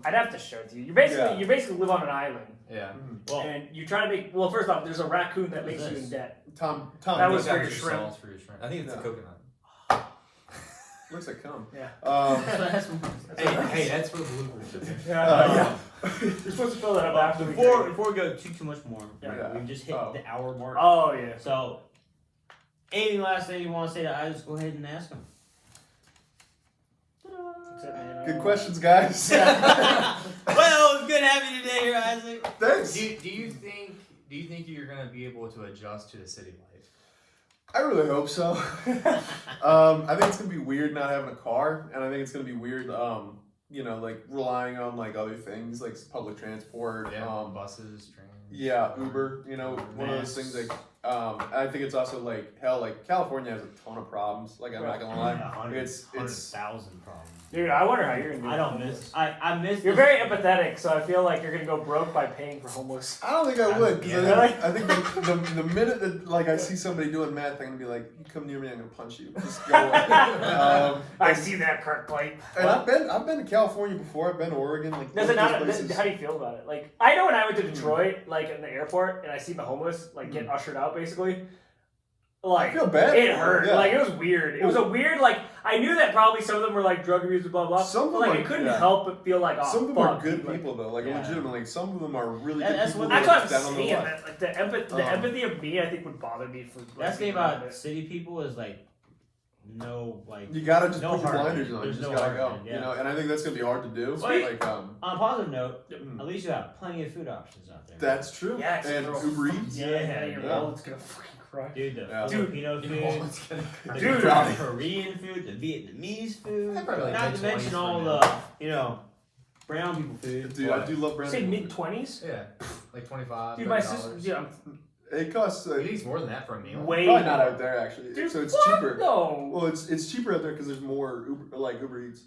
I'd have to show it to you. You basically live on an island, Yeah. Well, and you try to make. Well, first off, there's a raccoon that makes you in debt. Tom. That was Those for are your just shrimp. sauce for your shrimp. I think it's a coconut. Looks like cum. Yeah. Hey, that's for the bloopers. Yeah. You're supposed to fill that up after before we go too much more, Yeah. we've just hit the hour mark. Oh yeah. So, any last thing you want to say to Isaac, go ahead and ask him. That's it, man. Good questions, guys. Well, it was good having you today here, Isaac. Thanks. Do you think you're gonna be able to adjust to the city life? I really hope so. I think it's gonna be weird not having a car, and I think it's gonna be weird, like relying on like other things like public transport, Buses, trains. yeah, Uber. One of those things like. I think it's also like hell. Like California has a ton of problems. Like I'm not gonna lie, it's 100,000 problems. Dude, I wonder how you're gonna do. I don't miss. I miss. You're very empathetic, so I feel like you're gonna go broke by paying for homeless. I don't think I would, because Yeah. I think the minute that like I see somebody doing math, I'm gonna be like, "You come near me, I'm gonna punch you." Just go away. I see that Kirk plate. And I've been to California before. I've been to Oregon. Like Does it both not? those places. How do you feel about it? Like, I know when I went to Detroit, like in the airport, and I see the homeless like get ushered out, basically. Like, I feel bad. it for hurt. them, yeah. Like, it was weird. It was a weird, like, I knew that probably some of them were like drug abusers, blah blah. Some of but them like, are- I couldn't yeah. help but feel like, oh, Some of them fuck, are good dude, people though. Like yeah. legitimately, some of them are really That- good that's people. what- That's that what I'm stand on saying, their man. life. Like the empathy of me, I think would bother me for. Like, That's the thing about city people is like, no like. You gotta just No put your heart, blinders man. on. There's You just no gotta go. heart, man, yeah. And I think that's gonna be hard to do. Wait. Like On a positive note, Mm. at least you have plenty of food options out there. that's true. Yeah, and Uber Eats. Yeah, your Yeah. wallet's gonna fucking cry. Dude, the Yeah. Filipino food, the Dude. Korean food, the Vietnamese food, I probably like not to mid-20s mention for all now. the, brown people food. Dude, I do love Say branded. mid-20s. Yeah, like 25. Dude, my $30. sister. Dude, I'm It costs It eats more than that for a meal. way. probably not out there actually. Dude, So it's fuck cheaper. No. Well, it's cheaper out there because there's more Uber Eats,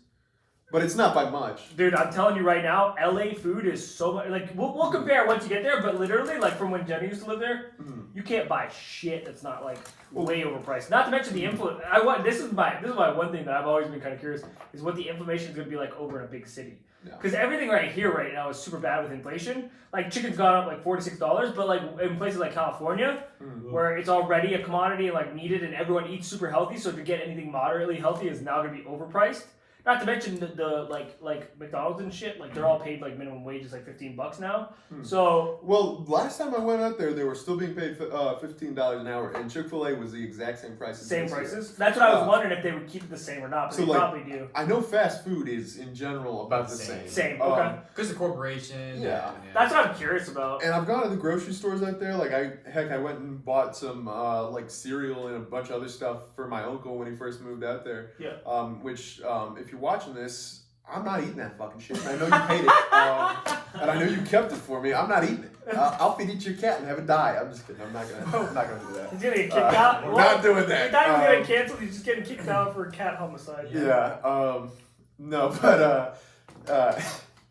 but it's not by much. Dude, I'm telling you right now, LA food is so much. Like, we'll compare once you get there, but literally, like, from when Jenny used to live there, you can't buy shit that's not, like, way overpriced. Not to mention the influence. This is my one thing that I've always been kind of curious, is what the inflation is going to be like over in a big city. Yeah. Because everything right here right now is super bad with inflation. Like, chicken's gone up like $4 to $6, but, like, in places like California, where it's already a commodity, like, needed, and everyone eats super healthy, so to get anything moderately healthy is now going to be overpriced. Not to mention the like McDonald's and shit, like they're all paid like minimum wages like $15 now. So Well, last time I went out there, they were still being paid $15 an hour, and Chick-fil-A was the exact same prices. same this year. prices. That's what I was wondering if they would keep it the same or not, but So, they like, probably do. I know fast food is in general about the same. Same, okay. Because the corporation. Yeah. That's what I'm curious about. And I've gone to the grocery stores out there. Like I went and bought some like cereal and a bunch of other stuff for my uncle when he first moved out there. Yeah. Which if you're watching this, I'm not eating that fucking shit. And I know you paid it, and I know you kept it for me. I'm not eating it. I'll feed it to your cat and have it die. I'm just kidding. I'm not gonna do that. He's gonna get kicked out. We're not doing that. He thought he was getting canceled. He's just getting kicked out for cat homicide. Yeah. No, but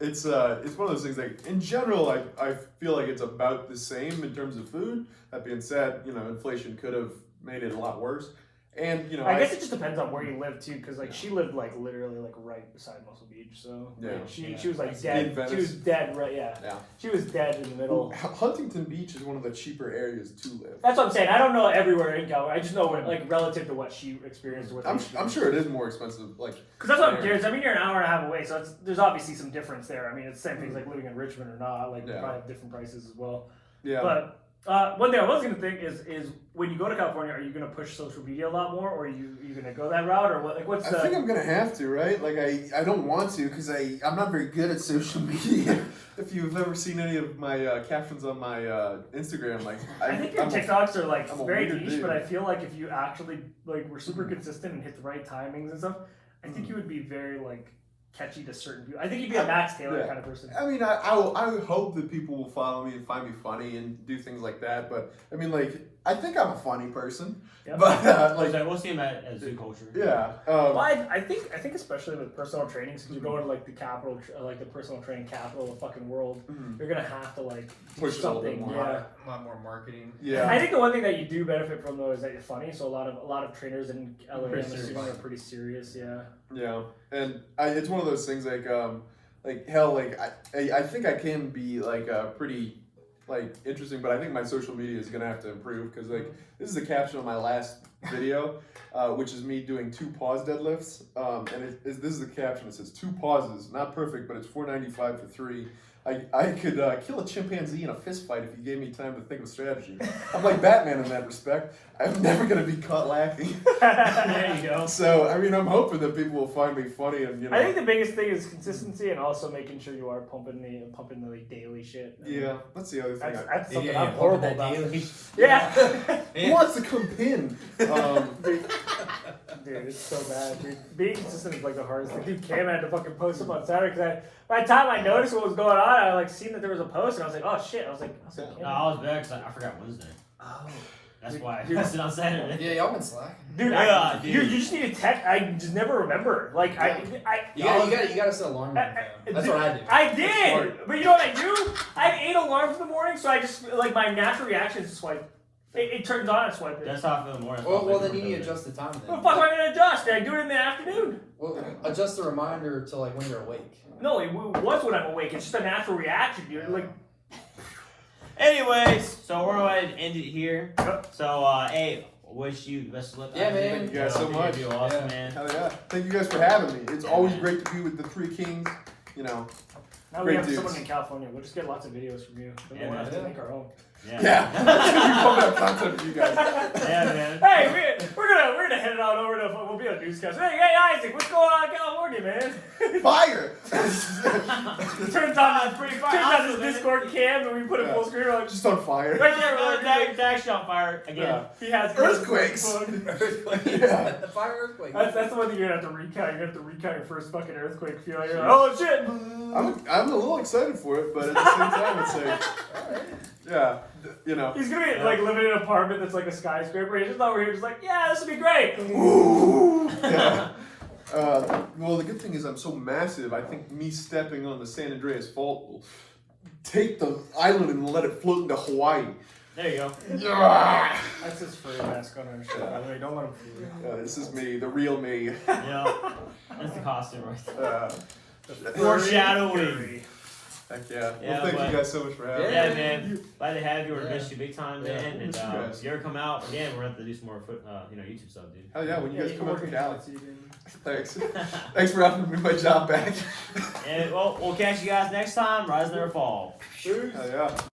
it's one of those things. Like in general, I feel like it's about the same in terms of food. That being said, inflation could have made it a lot worse. And I guess it just depends on where you live too, because like she lived like literally like right beside Muscle Beach, so Yeah. like, she was like In dead. Venice. She was dead, right? Yeah. Yeah. She was dead in the middle. Huntington Beach is one of the cheaper areas to live. That's what I'm saying. I don't know everywhere in California. I just know what, like relative to what she experienced or what I'm sure it is more expensive. Like because that's what I'm there. curious. I mean, you're an hour and a half away, so there's obviously some difference there. I mean, it's the same things like living in Richmond or not. Like, you Yeah. probably have different prices as well. Yeah. But one thing I was gonna think is when you go to California, are you gonna push social media a lot more, or are you gonna go that route, or what? Like, what's I the? think I'm gonna have to, right? Like I don't want to because I'm not very good at social media. If you've ever seen any of my captions on my Instagram, like I think your TikToks are like I'm a very weird niche, dude. but I feel like if you actually like were super consistent and hit the right timings and stuff, I think you would be very like catchy to certain people. I think you'd be a Max Taylor Yeah. kind of person. I mean, I hope that people will follow me and find me funny and do things like that. But I mean, like I think I'm a funny person, Yep. but Like we'll see him at Zoo Culture. yeah. Well, I think especially with personal training, since you're going to like the capital, like the personal training capital of the fucking world, you're gonna have to like do Push it a little bit something. more. Yeah. A lot more marketing. Yeah. I think the one thing that you do benefit from though is that you're funny. So a lot of trainers in LA, I'm Pretty serious. assuming, are pretty serious. Yeah. Yeah, and it's one of those things like hell, like I think I can be like pretty like interesting, but I think my social media is gonna have to improve because like this is the caption of my last video, which is me doing 2 pause deadlifts, and this is the caption. It says 2 pauses, not perfect, but it's 495 for 3. I could kill a chimpanzee in a fist fight if you gave me time to think of strategy. I'm like Batman in that respect. I'm never gonna be caught lacking. There you go. So I mean, I'm hoping that people will find me funny and I think the biggest thing is consistency and also making sure you are pumping the like daily shit. Yeah, that's the other thing. That's something Yeah, I'm horrible that about. daily. Yeah. Who wants to come pin? Dude, it's so bad, dude. Being consistent is like the hardest thing. Dude, Cam had to fucking post up on Saturday because by the time I noticed what was going on, I like seen that there was a post and I was like, oh shit. I was like, No, Cam. I was bad because I forgot Wednesday. Oh. That's Dude, why I dude. posted on Saturday. Yeah, y'all been slacking. Dude, Yeah, dude. You just need to text. I just never remember. Like, You gotta set alarm. That's what I do. I did, but you know what I do? I have 8 alarms in the morning, so I just like my natural reaction is to swipe. It turns on and swipe it. That's how I feel in the morning. Well, then you need to adjust the time What then. the fuck am I gonna adjust? I do it in the afternoon. Well, adjust the reminder to like when you're awake. No, it was when I'm awake. It's just a natural reaction, dude. Like, Anyways, so we're going to end it here. Yep. So, hey, wish you the best of luck. Yeah, man. Thank you guys so much. You're awesome, Yeah. man. Hell yeah! Thank you guys for having me. It's Yeah, always man. great to be with the 3 Kings. You know. now we Great have dudes. someone in California. We'll just get lots of videos from you. Then Yeah, we'll have man. to make our own. Yeah. Yeah. We pumping out content for you guys. Yeah, man. Hey, we're gonna head it on over to. We'll be on newscast. Hey, Isaac, what's going on in California, man? Fire! Turns on pretty turns fire. on this Discord cam and we put it full screen. Like, Just on fire. right there, we're like, It's actually on fire again. Yeah. he has Earthquakes. Yeah. Fire earthquake. That's the one thing you're gonna have to recount. You're gonna have to recount your first fucking earthquake feel. You're like, oh shit! I'm a little excited for it, but at the same time, it's like, yeah, you know. He's gonna be like living in an apartment that's like a skyscraper. He's just over here, just like, yeah, this would be great. Ooh. Yeah. Well, the good thing is I'm so massive. I think me stepping on the San Andreas Fault will take the island and let it float into Hawaii. There you go. Yeah. That's his furry mask on our show. By the way, don't let him fool you. This is me, the real me. Yeah. That's the costume right there. Furry Foreshadowing. Heck yeah. Yeah, Well, thank but- you guys so much for having me. Yeah, man. Glad to have you. We're missed you big time, Yeah, man. And miss you guys. if you ever come out again, we're gonna have to do some more YouTube stuff, dude. Hell yeah, when you guys come up to Cali. Cali. Thanks. Thanks for offering me my job back. And well, we'll catch you guys next time. Rise, never fall. Hell yeah.